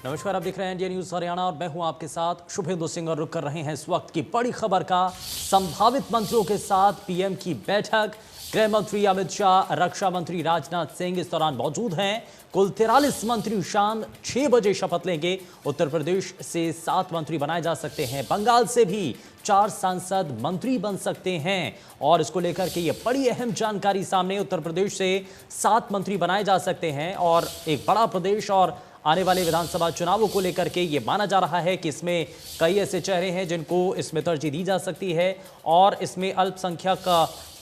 नमस्कार, आप देख रहे हैं इंडिया न्यूज हरियाणा और मैं हूं आपके साथ शुभेंदु सिंह और रुक कर रहे हैं इस वक्त की बड़ी खबर का। संभावित मंत्रियों के साथ पीएम की बैठक। गृह मंत्री अमित शाह, रक्षा मंत्री राजनाथ सिंह इस दौरान मौजूद हैं। कुल 43 मंत्री शाम 6 बजे शपथ लेंगे। उत्तर प्रदेश से 7 मंत्री बनाए जा सकते हैं। बंगाल से भी 4 सांसद मंत्री बन सकते हैं और इसको लेकर के ये बड़ी अहम जानकारी सामने। उत्तर प्रदेश से 7 मंत्री बनाए जा सकते हैं और एक बड़ा प्रदेश और आने वाले विधानसभा चुनावों को लेकर के ये माना जा रहा है कि इसमें कई ऐसे चेहरे हैं जिनको इसमें तरजीह दी जा सकती है और इसमें अल्पसंख्यक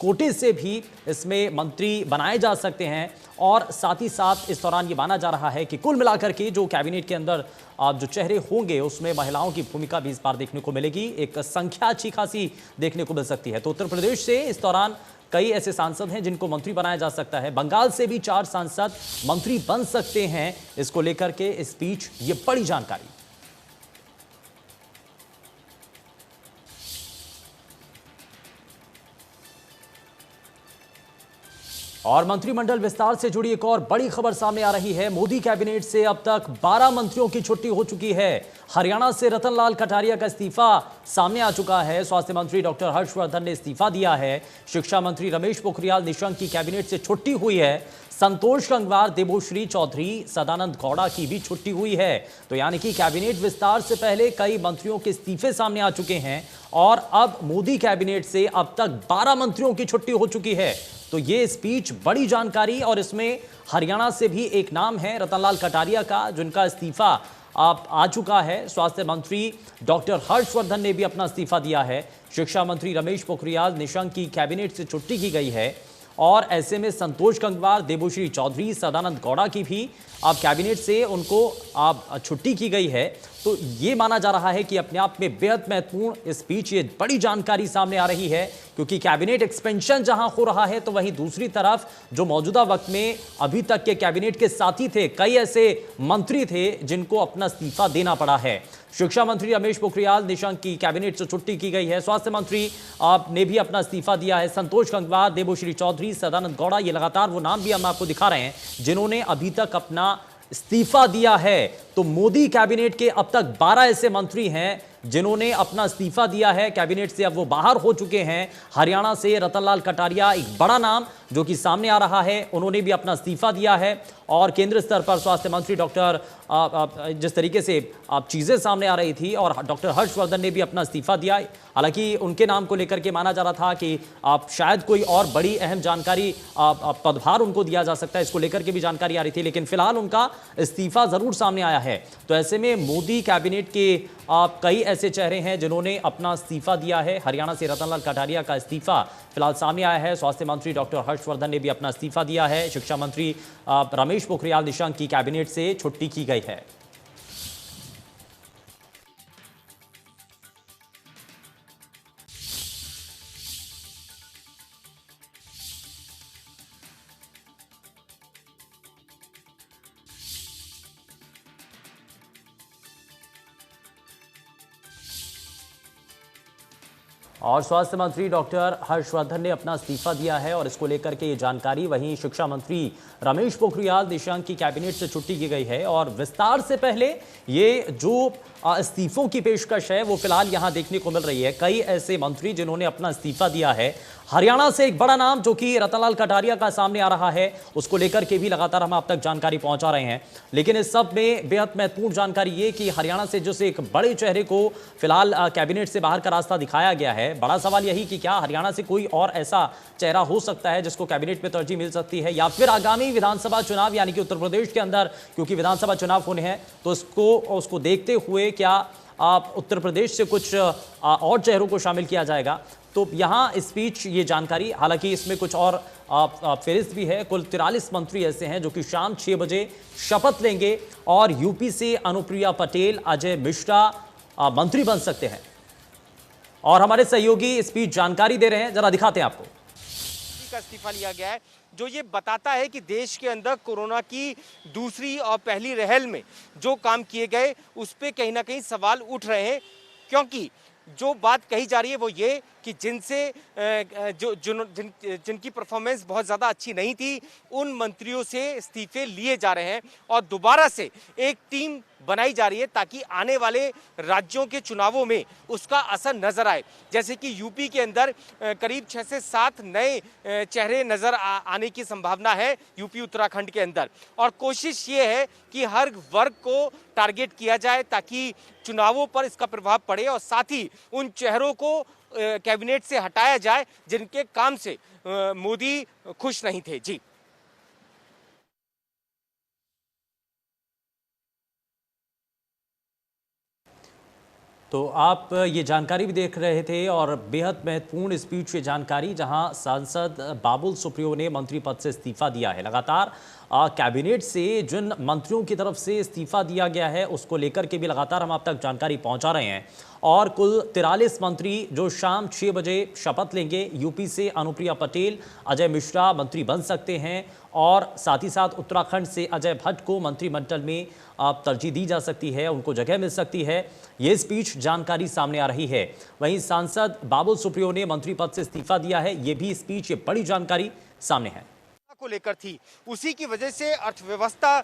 कोटे से भी इसमें मंत्री बनाए जा सकते हैं। और साथ ही साथ इस दौरान ये माना जा रहा है कि कुल मिलाकर के जो कैबिनेट के अंदर जो चेहरे होंगे उसमें महिलाओं की भूमिका भी इस बार देखने को मिलेगी। एक संख्या अच्छी खासी देखने को मिल सकती है। तो उत्तर प्रदेश से इस दौरान कई ऐसे सांसद हैं जिनको मंत्री बनाया जा सकता है। बंगाल से भी 4 सांसद मंत्री बन सकते हैं। इसको लेकर के इस बीच ये बड़ी जानकारी। और मंत्रिमंडल विस्तार से जुड़ी एक और बड़ी खबर सामने आ रही है। मोदी कैबिनेट से अब तक 12 मंत्रियों की छुट्टी हो चुकी है। हरियाणा से रतनलाल कटारिया का इस्तीफा सामने आ चुका है। स्वास्थ्य मंत्री डॉक्टर हर्षवर्धन ने इस्तीफा दिया है। शिक्षा मंत्री रमेश पोखरियाल निशंक की कैबिनेट से छुट्टी हुई है। संतोष गंगवार, देबोश्री चौधरी, सदानंद गौड़ा की भी छुट्टी हुई है। तो यानी कि कैबिनेट विस्तार से पहले कई मंत्रियों के इस्तीफे सामने आ चुके हैं और अब मोदी कैबिनेट से अब तक 12 मंत्रियों की छुट्टी हो चुकी है। तो ये स्पीच बड़ी जानकारी और इसमें हरियाणा से भी एक नाम है रतनलाल कटारिया का, जिनका इस्तीफा आ चुका है। स्वास्थ्य मंत्री डॉक्टर हर्षवर्धन ने भी अपना इस्तीफा दिया है। शिक्षा मंत्री रमेश पोखरियाल निशंक की कैबिनेट से छुट्टी की गई है और ऐसे में संतोष गंगवार, देबोश्री चौधरी, सदानंद गौड़ा की भी अब कैबिनेट से उनको अब छुट्टी की गई है। तो ये माना जा रहा है कि अपने आप में बेहद महत्वपूर्ण इस बीच ये बड़ी जानकारी सामने आ रही है, क्योंकि कैबिनेट एक्सपेंशन जहां हो रहा है तो वहीं दूसरी तरफ जो मौजूदा वक्त में अभी तक के कैबिनेट के साथी थे, कई ऐसे मंत्री थे जिनको अपना इस्तीफा देना पड़ा है। शिक्षा मंत्री रमेश पोखरियाल निशंक की कैबिनेट से छुट्टी की गई है। स्वास्थ्य मंत्री ने भी अपना इस्तीफा दिया है। संतोष गंगवार, देबोश्री चौधरी, सदानंद गौड़ा, ये लगातार वो नाम भी हम आपको दिखा रहे हैं जिन्होंने अभी तक अपना इस्तीफा दिया है। तो मोदी कैबिनेट के अब तक 12 ऐसे मंत्री हैं जिन्होंने अपना इस्तीफा दिया है। कैबिनेट से अब वो बाहर हो चुके हैं। हरियाणा से रतनलाल कटारिया एक बड़ा नाम जो कि सामने आ रहा है, उन्होंने भी अपना इस्तीफा दिया है। और केंद्र स्तर पर स्वास्थ्य मंत्री डॉक्टर जिस तरीके से चीजें सामने आ रही थी और डॉक्टर हर्षवर्धन ने भी अपना इस्तीफा दिया। हालांकि उनके नाम को लेकर के माना जा रहा था कि शायद कोई और बड़ी अहम जानकारी पदभार उनको दिया जा सकता है, इसको लेकर के भी जानकारी आ रही थी, लेकिन फिलहाल उनका इस्तीफा जरूर सामने आया है। तो ऐसे में मोदी कैबिनेट के कई ऐसे चेहरे हैं जिन्होंने अपना इस्तीफा दिया है। हरियाणा से रतनलाल कटारिया का इस्तीफा फिलहाल सामने आया है। स्वास्थ्य मंत्री डॉक्टर हर्षवर्धन ने भी अपना इस्तीफा दिया है। शिक्षा मंत्री रमेश पोखरियाल निशंक की कैबिनेट से छुट्टी की गई है। और स्वास्थ्य मंत्री डॉक्टर हर्षवर्धन ने अपना इस्तीफा दिया है और इसको लेकर के ये जानकारी। वहीं शिक्षा मंत्री रमेश पोखरियाल निशंक की कैबिनेट से छुट्टी की गई है और विस्तार से पहले ये जो इस्तीफों की पेशकश है वो फिलहाल यहां देखने को मिल रही है। कई ऐसे मंत्री जिन्होंने अपना इस्तीफा दिया है। हरियाणा से एक बड़ा नाम जो कि रतनलाल कटारिया का सामने आ रहा है, उसको लेकर के भी लगातार हम आप तक जानकारी पहुंचा रहे हैं। लेकिन इस सब में बेहद महत्वपूर्ण जानकारी ये कि हरियाणा से जिस एक बड़े चेहरे को फिलहाल कैबिनेट से बाहर का रास्ता दिखाया गया है, बड़ा सवाल यही कि क्या हरियाणा से कोई और ऐसा चेहरा हो सकता है जिसको कैबिनेट में तरजीह मिल सकती है, या फिर आगामी विधानसभा चुनाव यानी कि उत्तर प्रदेश के अंदर क्योंकि विधानसभा चुनाव होने हैं तो उसको देखते हुए क्या उत्तर प्रदेश से कुछ और चेहरों को शामिल किया जाएगा। तो यहां इस बीच ये जानकारी, हालांकि इसमें कुछ और फेरिस्त भी है। कुल 43 मंत्री ऐसे हैं जो कि शाम 6 बजे शपथ लेंगे और यूपी से अनुप्रिया पटेल, अजय मिश्रा मंत्री बन सकते हैं। और हमारे सहयोगी इस बीच जानकारी दे रहे हैं, जरा दिखाते हैं आपको। का इस्तीफा लिया गया है जो ये बताता है कि देश के अंदर कोरोना की दूसरी और पहली लहर में जो काम किए गए उस पे कहीं ना कहीं सवाल उठ रहे हैं, क्योंकि जो बात कही जा रही है वो ये कि जिनकी परफॉर्मेंस बहुत ज़्यादा अच्छी नहीं थी उन मंत्रियों से इस्तीफे लिए जा रहे हैं और दोबारा से एक टीम बनाई जा रही है ताकि आने वाले राज्यों के चुनावों में उसका असर नजर आए। जैसे कि यूपी के अंदर करीब 6 से 7 नए चेहरे नजर आने की संभावना है यूपी उत्तराखंड के अंदर, और कोशिश ये है कि हर वर्ग को टारगेट किया जाए ताकि चुनावों पर इसका प्रभाव पड़े और साथ ही उन चेहरों को कैबिनेट से हटाया जाए जिनके काम से मोदी खुश नहीं थे। जी। तो आप ये जानकारी भी देख रहे थे और बेहद महत्वपूर्ण स्पीच ये जानकारी, जहां सांसद बाबुल सुप्रियो ने मंत्री पद से इस्तीफा दिया है। लगातार कैबिनेट से जिन मंत्रियों की तरफ से इस्तीफा दिया गया है उसको लेकर के भी लगातार हम आप तक जानकारी पहुंचा रहे हैं, और कुल 43 मंत्री जो शाम 6 बजे शपथ लेंगे। यूपी से अनुप्रिया पटेल, अजय मिश्रा मंत्री बन सकते हैं, और साथ ही साथ उत्तराखंड से अजय भट्ट को मंत्रिमंडल में तरजीह दी जा सकती है, उनको जगह मिल सकती है। ये स्पीच जानकारी सामने आ रही है। वहीं सांसद बाबुल सुप्रियो ने मंत्री पद से इस्तीफा दिया है, ये भी स्पीच, ये बड़ी जानकारी सामने है को लेकर थी। उसी की वजह से अर्थव्यवस्था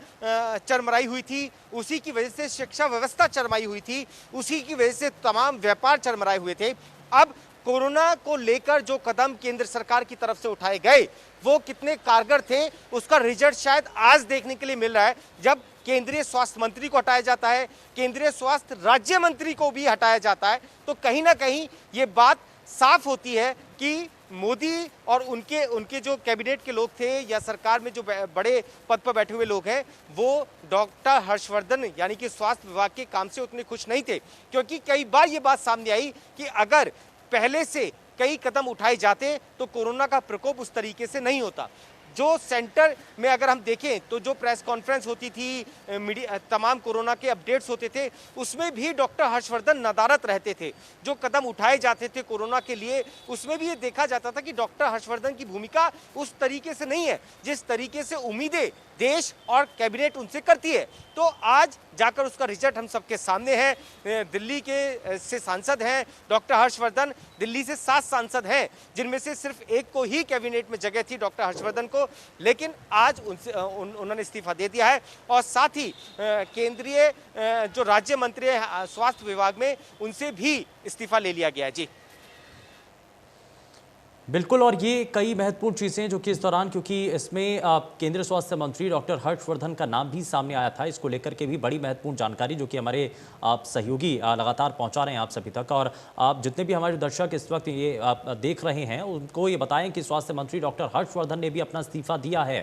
चरमराई हुई थी, उसी की वजह से शिक्षा व्यवस्था चरमराई हुई थी, उसी की वजह से तमाम व्यापार चरमराए हुए थे। अब कोरोना को लेकर जो कदम केंद्र सरकार की तरफ से उठाए गए वो कितने कारगर थे, उसका रिजल्ट शायद आज देखने के लिए मिल रहा है। जब केंद्रीय स्वास्थ्य मंत्री को हटाया जाता है, केंद्रीय स्वास्थ्य राज्य मंत्री को भी हटाया जाता है, तो कहीं ना कहीं ये बात साफ होती है कि मोदी और उनके जो कैबिनेट के लोग थे या सरकार में जो बड़े पद पर बैठे हुए लोग हैं वो डॉक्टर हर्षवर्धन यानी कि स्वास्थ्य विभाग के काम से उतने खुश नहीं थे। क्योंकि कई बार ये बात सामने आई कि अगर पहले से कई कदम उठाए जाते तो कोरोना का प्रकोप उस तरीके से नहीं होता। जो सेंटर में अगर हम देखें तो जो प्रेस कॉन्फ्रेंस होती थी, तमाम कोरोना के अपडेट्स होते थे, उसमें भी डॉक्टर हर्षवर्धन नदारत रहते थे। जो कदम उठाए जाते थे कोरोना के लिए उसमें भी ये देखा जाता था कि डॉक्टर हर्षवर्धन की भूमिका उस तरीके से नहीं है जिस तरीके से उम्मीदें देश और कैबिनेट उनसे करती है। तो आज जाकर उसका रिजल्ट हम सबके सामने है। दिल्ली के से सांसद हैं डॉक्टर हर्षवर्धन, दिल्ली से 7 सांसद हैं जिनमें से सिर्फ एक को ही कैबिनेट में जगह थी, डॉक्टर हर्षवर्धन को, लेकिन आज उन्होंने इस्तीफा दे दिया है। और साथ ही केंद्रीय जो राज्य मंत्री है स्वास्थ्य विभाग में उनसे भी इस्तीफा ले लिया गया है। जी बिल्कुल, और ये कई महत्वपूर्ण चीज़ें जो कि इस दौरान, क्योंकि इसमें केंद्रीय स्वास्थ्य मंत्री डॉक्टर हर्षवर्धन का नाम भी सामने आया था, इसको लेकर के भी बड़ी महत्वपूर्ण जानकारी जो कि हमारे सहयोगी लगातार पहुंचा रहे हैं आप सभी तक। और आप जितने भी हमारे दर्शक इस वक्त ये आप देख रहे हैं उनको ये बताएं कि स्वास्थ्य मंत्री डॉक्टर हर्षवर्धन ने भी अपना इस्तीफा दिया है।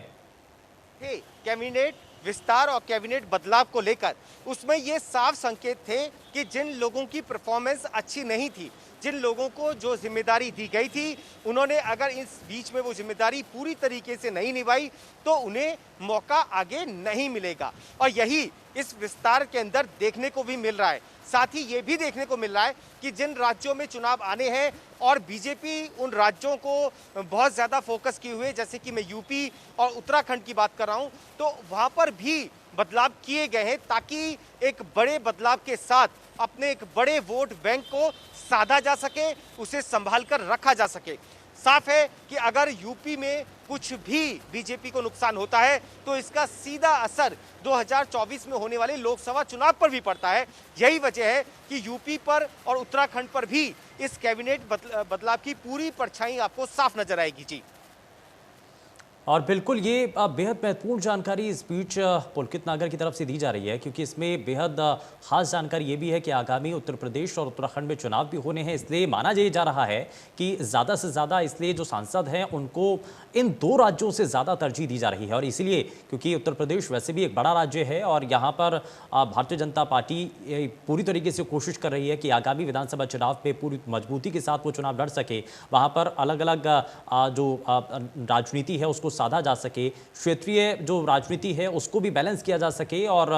कैबिनेट विस्तार और कैबिनेट बदलाव को लेकर उसमें ये साफ संकेत थे कि जिन लोगों की परफॉर्मेंस अच्छी नहीं थी, जिन लोगों को जो जिम्मेदारी दी गई थी, उन्होंने अगर इस बीच में वो जिम्मेदारी पूरी तरीके से नहीं निभाई तो उन्हें मौका आगे नहीं मिलेगा। और यही इस विस्तार के अंदर देखने को भी मिल रहा है। साथ ही ये भी देखने को मिल रहा है कि जिन राज्यों में चुनाव आने हैं और बीजेपी उन राज्यों को बहुत ज़्यादा फोकस किए हुए, जैसे कि मैं यूपी और उत्तराखंड की बात कर रहा हूँ, तो वहाँ पर भी बदलाव किए गए हैं ताकि एक बड़े बदलाव के साथ अपने एक बड़े वोट बैंक को साधा जा सके, उसे संभाल कर रखा जा सके। साफ है कि अगर यूपी में कुछ भी बीजेपी को नुकसान होता है तो इसका सीधा असर 2024 में होने वाले लोकसभा चुनाव पर भी पड़ता है। यही वजह है कि यूपी पर और उत्तराखंड पर भी इस कैबिनेट बदलाव की पूरी परछाई आपको साफ नजर आएगी। जी और बिल्कुल ये बेहद महत्वपूर्ण जानकारी इस बीच पुलकित नागर की तरफ से दी जा रही है, क्योंकि इसमें बेहद खास जानकारी ये भी है कि आगामी उत्तर प्रदेश और उत्तराखंड में चुनाव भी होने हैं। इसलिए माना जा रहा है कि ज़्यादा से ज़्यादा इसलिए जो सांसद हैं उनको इन 2 राज्यों से ज़्यादा तरजीह दी जा रही है। और इसीलिए क्योंकि उत्तर प्रदेश वैसे भी एक बड़ा राज्य है और यहाँ पर भारतीय जनता पार्टी पूरी तरीके से कोशिश कर रही है कि आगामी विधानसभा चुनाव में पूरी मजबूती के साथ वो चुनाव लड़ सके, वहाँ पर अलग अलग जो राजनीति है उसको साधा जा सके, क्षेत्रीय जो राजनीति है उसको भी बैलेंस किया जा सके। और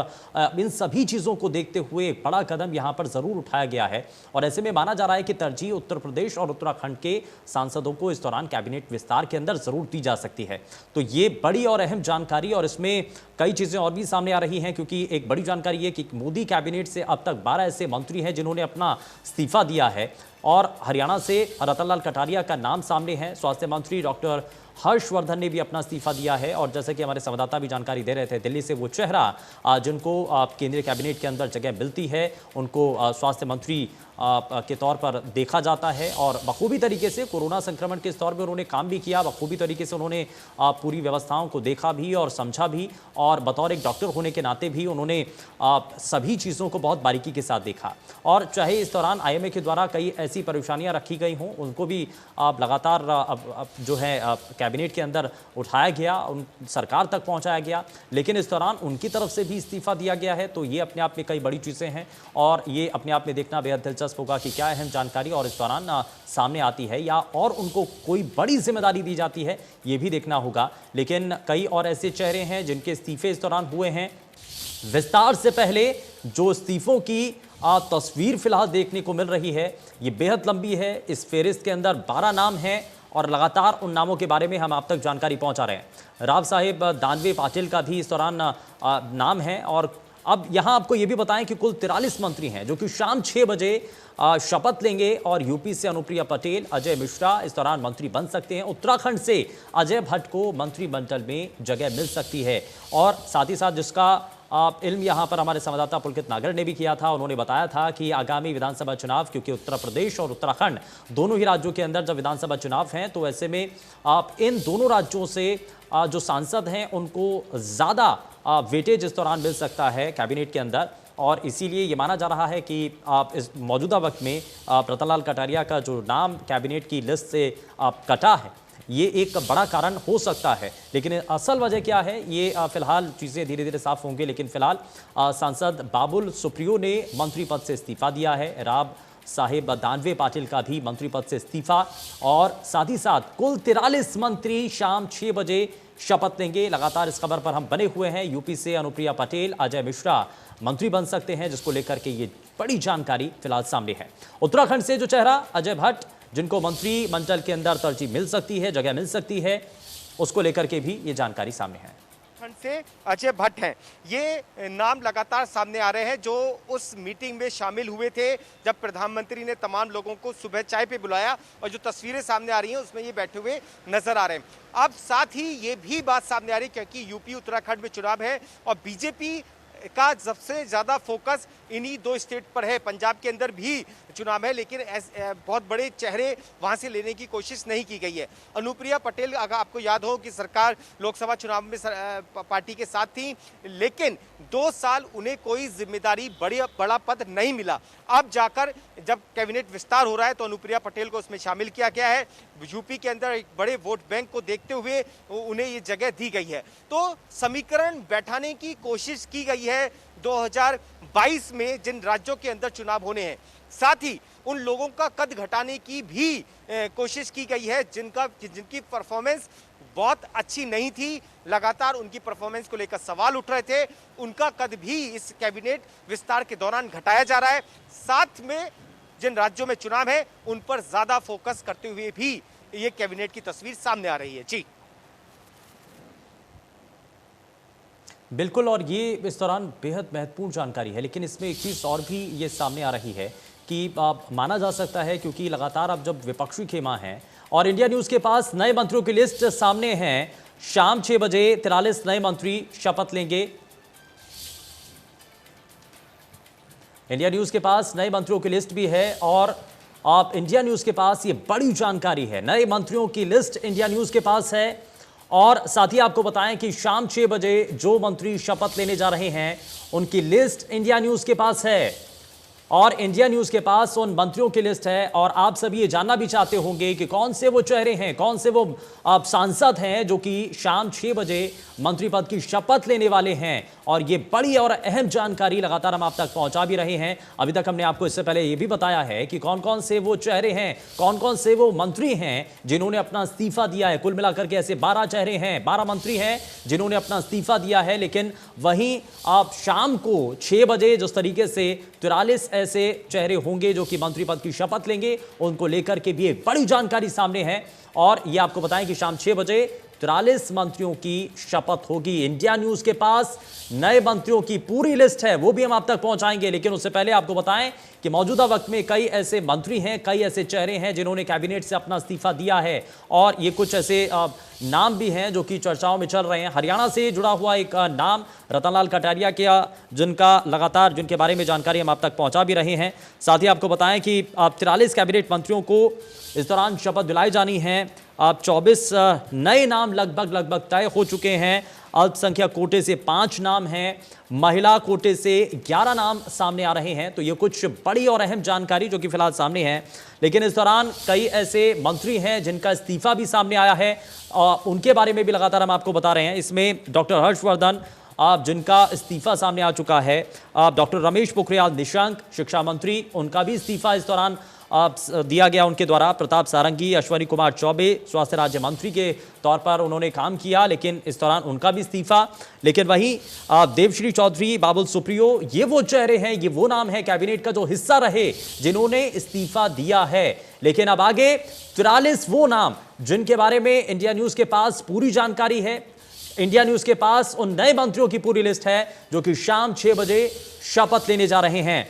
इन सभी चीज़ों को देखते हुए एक बड़ा कदम यहाँ पर ज़रूर उठाया गया है। और ऐसे में माना जा रहा है कि तरजीह उत्तर प्रदेश और उत्तराखंड के सांसदों को इस दौरान कैबिनेट विस्तार के अंदर ज़रूर दी जा सकती है। तो ये बड़ी और अहम जानकारी, और इसमें कई चीज़ें और भी सामने आ रही हैं, क्योंकि एक बड़ी जानकारी है कि मोदी कैबिनेट से अब तक 12 ऐसे मंत्री हैं जिन्होंने अपना इस्तीफा दिया है। और हरियाणा से रतनलाल कटारिया का नाम सामने है। स्वास्थ्य मंत्री डॉक्टर हर्षवर्धन ने भी अपना इस्तीफा दिया है और जैसे कि हमारे संवाददाता भी जानकारी दे रहे थे, दिल्ली से वो चेहरा जिनको केंद्रीय कैबिनेट के अंदर जगह मिलती है उनको स्वास्थ्य मंत्री के तौर पर देखा जाता है और बखूबी तरीके से कोरोना संक्रमण के इस दौर में उन्होंने काम भी किया। बखूबी तरीके से उन्होंने पूरी व्यवस्थाओं को देखा भी और समझा भी और बतौर एक डॉक्टर होने के नाते भी उन्होंने सभी चीज़ों को बहुत बारीकी के साथ देखा। और चाहे इस दौरान IMA के द्वारा कई ऐसी परेशानियां रखी गई हों, उनको भी लगातार जो है कैबिनेट के अंदर उठाया गया, उन सरकार तक पहुंचाया गया, लेकिन इस दौरान उनकी तरफ से भी इस्तीफा दिया गया है। तो ये अपने आप में कई बड़ी चीज़ें हैं और ये अपने आप में देखना बेहद दिलचस्प होगा कि क्या अहम जानकारी और इस दौरान सामने आती है या और उनको कोई बड़ी जिम्मेदारी दी जाती है, ये भी देखना होगा। लेकिन कई और ऐसे चेहरे हैं जिनके इस्तीफे इस दौरान हुए हैं। विस्तार से पहले जो इस्तीफों की तस्वीर फिलहाल देखने को मिल रही है ये बेहद लंबी है। इस फेरिस्त के अंदर 12 नाम हैं और लगातार उन नामों के बारे में हम आप तक जानकारी पहुंचा रहे हैं। राव साहेब दानवे पाटिल का भी इस दौरान नाम है और अब यहां आपको यह भी बताएं कि कुल 43 मंत्री हैं जो कि शाम 6 बजे शपथ लेंगे और यूपी से अनुप्रिया पटेल, अजय मिश्रा इस दौरान मंत्री बन सकते हैं। उत्तराखंड से अजय भट्ट को मंत्रिमंडल में जगह मिल सकती है और साथ ही साथ जिसका इल्म यहाँ पर हमारे संवाददाता पुलकित नागर ने भी किया था, उन्होंने बताया था कि आगामी विधानसभा चुनाव, क्योंकि उत्तर प्रदेश और उत्तराखंड दोनों ही राज्यों के अंदर जब विधानसभा चुनाव हैं तो ऐसे में इन दोनों राज्यों से जो सांसद हैं उनको ज़्यादा वेटेज इस दौरान मिल सकता है कैबिनेट के अंदर और इसीलिए ये माना जा रहा है कि इस मौजूदा वक्त में रतनलाल कटारिया का जो नाम कैबिनेट की लिस्ट से कटा है ये एक बड़ा कारण हो सकता है। लेकिन असल वजह क्या है ये फिलहाल चीज़ें धीरे धीरे साफ होंगी। लेकिन फिलहाल सांसद बाबुल सुप्रियो ने मंत्री पद से इस्तीफा दिया है। राव साहेब दानवे पाटिल का भी मंत्री पद से इस्तीफा और साथ ही साथ कुल 43 मंत्री शाम 6 बजे शपथ लेंगे। लगातार इस खबर पर हम बने हुए हैं। यूपी से अनुप्रिया पटेल, अजय मिश्रा मंत्री बन सकते हैं, जिसको लेकर के ये बड़ी जानकारी फिलहाल सामने है। उत्तराखंड से जो चेहरा अजय भट्ट, जिनको मंत्रिमंडल के अंदर तरजीह मिल सकती है, जगह मिल सकती है, उसको लेकर के भी ये जानकारी सामने है। उत्तराखंड से अजय भट्ट हैं, ये नाम लगातार सामने आ रहे हैं जो उस मीटिंग में शामिल हुए थे जब प्रधानमंत्री ने तमाम लोगों को सुबह चाय पे बुलाया और जो तस्वीरें सामने आ रही हैं उसमें ये बैठे हुए नजर आ रहे हैं। अब साथ ही ये भी बात सामने आ रही है क्योंकि यूपी उत्तराखंड में चुनाव है और बीजेपी का सबसे ज़्यादा फोकस इन्हीं 2 स्टेट पर है। पंजाब के अंदर भी चुनाव है लेकिन बहुत बड़े चेहरे वहां से लेने की कोशिश नहीं की गई है। अनुप्रिया पटेल, अगर आपको याद हो कि सरकार लोकसभा चुनाव में पार्टी के साथ थी लेकिन 2 साल उन्हें कोई जिम्मेदारी बड़ा पद नहीं मिला। अब जाकर जब कैबिनेट विस्तार हो रहा है तो अनुप्रिया पटेल को उसमें शामिल किया गया है। यूपी के अंदर एक बड़े वोट बैंक को देखते हुए उन्हें ये जगह दी गई है। तो समीकरण बैठाने की कोशिश की गई है 2022 में जिन राज्यों के अंदर चुनाव होने हैं। साथ ही उन लोगों का कद घटाने की भी कोशिश की गई है जिनकी परफॉर्मेंस बहुत अच्छी नहीं थी। लगातार उनकी परफॉर्मेंस को लेकर सवाल उठ रहे थे। उनका कद भी इस कैबिनेट विस्तार के दौरान घटाया जा रहा है। साथ में जिन राज्यों में चुनाव है उन पर ज्यादा फोकस करते हुए भी ये कैबिनेट की तस्वीर सामने आ रही है। जी बिल्कुल, और ये इस दौरान बेहद महत्वपूर्ण जानकारी है। लेकिन इसमें एक चीज़ और भी ये सामने आ रही है कि माना जा सकता है क्योंकि लगातार अब जब विपक्षी खेमा है और इंडिया न्यूज़ के पास नए मंत्रियों की लिस्ट सामने है। शाम 6 बजे 43 नए मंत्री शपथ लेंगे। इंडिया न्यूज़ के पास नए मंत्रियों की लिस्ट भी है और आप इंडिया न्यूज़ के पास ये बड़ी जानकारी है। नए मंत्रियों की लिस्ट इंडिया न्यूज़ के पास है और साथ ही आपको बताएं कि शाम 6 बजे जो मंत्री शपथ लेने जा रहे हैं उनकी लिस्ट इंडिया न्यूज़ के पास है और इंडिया न्यूज़ के पास उन मंत्रियों की लिस्ट है। और आप सभी ये जानना भी चाहते होंगे कि कौन से वो चेहरे हैं, कौन से वो सांसद हैं जो कि शाम 6 बजे मंत्री पद की शपथ लेने वाले हैं। और ये बड़ी और अहम जानकारी लगातार हम आप तक पहुंचा भी रहे हैं। अभी तक हमने आपको इससे पहले ये भी बताया है कि कौन कौन से वो चेहरे हैं, कौन कौन से वो मंत्री हैं जिन्होंने अपना इस्तीफा दिया है। कुल मिलाकर के ऐसे 12 चेहरे हैं, 12 मंत्री हैं जिन्होंने अपना इस्तीफा दिया है। लेकिन वहीं आप शाम को 6 बजे जिस तरीके से 43 ऐसे चेहरे होंगे जो कि मंत्री पद की शपथ लेंगे, उनको लेकर के भी एक बड़ी जानकारी सामने है। और ये आपको बताएं कि शाम 6 बजे 43 मंत्रियों की शपथ होगी। इंडिया न्यूज के पास नए मंत्रियों की पूरी लिस्ट है, वो भी हम आप तक पहुंचाएंगे, लेकिन उससे पहले आपको बताएं कि मौजूदा वक्त में कई ऐसे मंत्री हैं, कई ऐसे चेहरे हैं जिन्होंने कैबिनेट से अपना इस्तीफा दिया है और ये कुछ ऐसे नाम भी हैं जो कि चर्चाओं में चल रहे हैं। हरियाणा से जुड़ा हुआ एक नाम रतनलाल कटारिया के, जिनके बारे में जानकारी हम आप तक पहुंचा भी रहे हैं। साथ ही आपको बताएं कि 43 कैबिनेट मंत्रियों को इस दौरान शपथ दिलाई जानी है। 24 नए नाम लगभग तय हो चुके हैं। अल्पसंख्यक कोटे से 5 नाम हैं, महिला कोटे से 11 नाम सामने आ रहे हैं। तो ये कुछ बड़ी और अहम जानकारी जो कि फिलहाल सामने है, लेकिन इस दौरान कई ऐसे मंत्री हैं जिनका इस्तीफा भी सामने आया है और उनके बारे में भी लगातार हम आपको बता रहे हैं। इसमें डॉक्टर हर्षवर्धन, जिनका इस्तीफा सामने आ चुका है, डॉक्टर रमेश पोखरियाल निशंक शिक्षा मंत्री, उनका भी इस्तीफा इस दौरान दिया गया उनके द्वारा। प्रताप सारंगी, अश्विनी कुमार चौबे स्वास्थ्य राज्य मंत्री के तौर पर उन्होंने काम किया, लेकिन इस दौरान उनका भी इस्तीफा। लेकिन वहीं देवश्री चौधरी, बाबुल सुप्रियो, ये वो चेहरे हैं, ये वो नाम है कैबिनेट का जो हिस्सा रहे जिन्होंने इस्तीफा दिया है। लेकिन अब आगे 43 वो नाम जिनके बारे में इंडिया न्यूज के पास पूरी जानकारी है। इंडिया न्यूज के पास उन नए मंत्रियों की पूरी लिस्ट है जो कि शाम 6 बजे शपथ लेने जा रहे हैं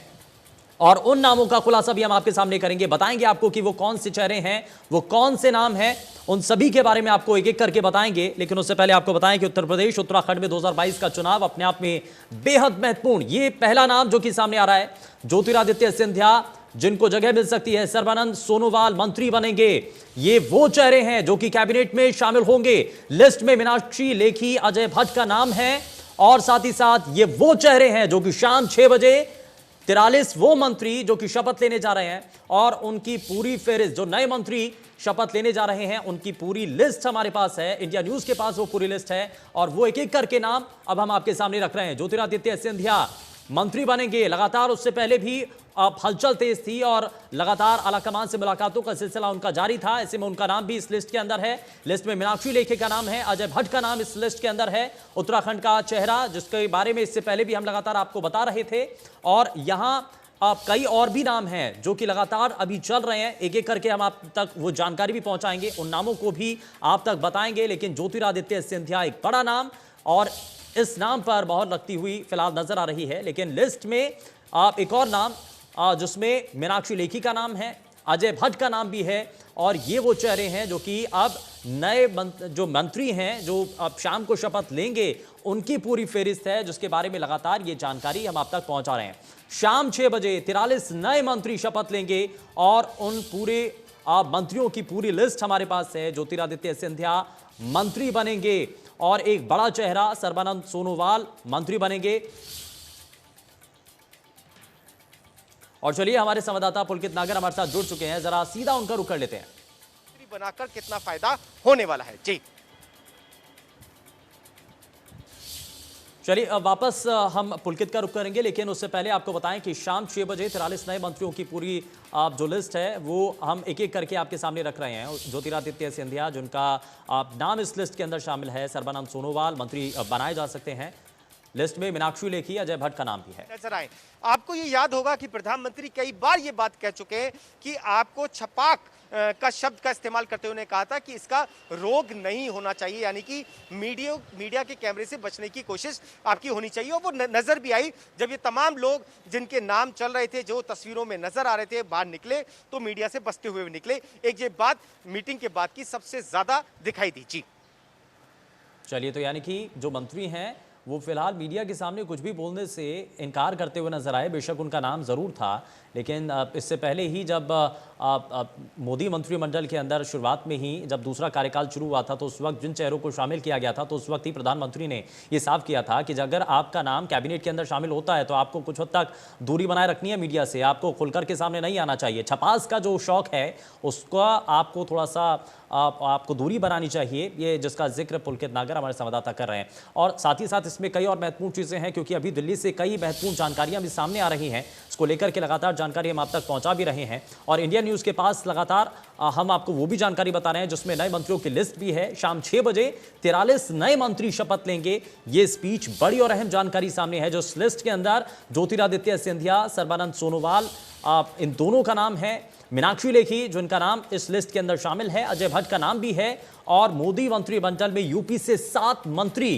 और उन नामों का खुलासा भी हम आपके सामने करेंगे, बताएंगे आपको कि वो कौन से चेहरे हैं, वो कौन से नाम हैं, उन सभी के बारे में आपको एक एक करके बताएंगे। लेकिन उससे पहले आपको बताएं कि उत्तर प्रदेश उत्तराखंड में 2022 का चुनाव अपने आप में बेहद महत्वपूर्ण, ये पहला नाम जो कि सामने आ रहा है, ज्योतिरादित्य सिंधिया, जिनको जगह मिल सकती है। सर्बानंद सोनोवाल मंत्री बनेंगे। ये वो चेहरे हैं जो कि कैबिनेट में शामिल होंगे। लिस्ट में मीनाक्षी लेखी, अजय भट्ट का नाम है और साथ ही साथ ये वो चेहरे हैं जो कि शाम 6 बजे 43 वो मंत्री जो कि शपथ लेने जा रहे हैं और उनकी पूरी फेहरिस्त, जो नए मंत्री शपथ लेने जा रहे हैं उनकी पूरी लिस्ट हमारे पास है। इंडिया न्यूज के पास वो पूरी लिस्ट है और वो एक एक करके नाम अब हम आपके सामने रख रहे हैं। ज्योतिरादित्य सिंधिया मंत्री बनेंगे। लगातार उससे पहले भी हलचल तेज थी और लगातार आलाकमान से मुलाकातों का सिलसिला उनका जारी था। ऐसे में उनका नाम भी इस लिस्ट के अंदर है। लिस्ट में मीनाक्षी लेखी का नाम है, अजय भट्ट का नाम इस लिस्ट के अंदर है। उत्तराखंड का चेहरा जिसके बारे में इससे पहले भी हम लगातार आपको बता रहे थे और यहां कई और भी नाम हैं जो कि लगातार अभी चल रहे हैं। एक एक करके हम आप तक वो जानकारी भी पहुंचाएंगे, उन नामों को भी आप तक बताएंगे। लेकिन ज्योतिरादित्य सिंधिया एक बड़ा नाम और इस नाम पर बहुत लगती हुई फिलहाल नजर आ रही है। लेकिन लिस्ट में आप एक और नाम जिसमें मीनाक्षी लेखी का नाम है, अजय भट्ट का नाम भी है और ये वो चेहरे हैं जो कि अब नए जो मंत्री हैं जो अब शाम को शपथ लेंगे, उनकी पूरी फेहरिस्त है जिसके बारे में लगातार ये जानकारी हम आप तक पहुंचा रहे हैं। शाम 6 बजे 43 नए मंत्री शपथ लेंगे और उन पूरे मंत्रियों की पूरी लिस्ट हमारे पास है। ज्योतिरादित्य सिंधिया मंत्री बनेंगे और एक बड़ा चेहरा सर्बानंद सोनोवाल मंत्री बनेंगे। और चलिए हमारे संवाददाता पुलकित नागर हमारे साथ जुड़ चुके हैं, जरा सीधा उनका रुख कर लेते हैं। बनाकर कितना फायदा होने वाला है जी। चलिए वापस हम पुलकित का रुख करेंगे, लेकिन उससे पहले आपको बताएं कि शाम 6 बजे 43 नए मंत्रियों की पूरी जो लिस्ट है वो हम एक एक करके आपके सामने रख रहे हैं। ज्योतिरादित्य सिंधिया जिनका नाम इस लिस्ट के अंदर शामिल है, सर्बानंद सोनोवाल मंत्री बनाए जा सकते हैं। लिस्ट में मीनाक्षी लेखी, अजय भट्ट का नाम भी है। नजर आए। आपको ये याद होगा कि प्रधानमंत्री कई बार ये बात कह चुके हैं कि आपको छपाक का शब्द का इस्तेमाल करते हुए कहा था कि इसका रोग नहीं होना चाहिए, यानी कि मीडिया के कैमरे से बचने की कोशिश आपकी होनी चाहिए। और वो नजर भी आई जब ये तमाम लोग जिनके नाम चल रहे थे, जो तस्वीरों में नजर आ रहे थे, बाहर निकले तो मीडिया से बचते हुए निकले। एक ये बात मीटिंग के बाद की सबसे ज्यादा दिखाई दी जी। चलिए, तो यानी कि जो मंत्री हैं वो फिलहाल मीडिया के सामने कुछ भी बोलने से इनकार करते हुए नजर आए। बेशक उनका नाम ज़रूर था, लेकिन इससे पहले ही जब मोदी मंत्रिमंडल के अंदर शुरुआत में ही जब दूसरा कार्यकाल शुरू हुआ था तो उस वक्त जिन चेहरों को शामिल किया गया था तो उस वक्त ही प्रधानमंत्री ने ये साफ किया था कि अगर आपका नाम कैबिनेट के अंदर शामिल होता है तो आपको कुछ हद तक दूरी बनाए रखनी है मीडिया से, आपको खुलकर के सामने नहीं आना चाहिए। छपास का जो शौक है उसका आपको थोड़ा सा आपको दूरी बनानी चाहिए, ये जिसका जिक्र पुलकित नागर हमारे संवाददाता कर रहे हैं। और साथ ही साथ इसमें कई और महत्वपूर्ण चीज़ें हैं क्योंकि अभी दिल्ली से कई महत्वपूर्ण जानकारियां भी सामने आ रही हैं, इसको लेकर के लगातार जानकारी हम आप तक पहुंचा भी रहे हैं। और इंडिया न्यूज़ के पास लगातार हम आपको वो भी जानकारी बता रहे हैं जिसमें नए मंत्रियों की लिस्ट भी है। शाम 6 बजे 43 नए मंत्री शपथ लेंगे। ये स्पीच बड़ी और अहम जानकारी सामने है जो इस लिस्ट के अंदर ज्योतिरादित्य सिंधिया, सर्बानंद सोनोवाल, इन दोनों का नाम है। मीनाक्षी लेखी जिनका नाम इस लिस्ट के अंदर शामिल है, अजय भट्ट का नाम भी है और मोदी मंत्रिमंडल में यूपी से 7 मंत्री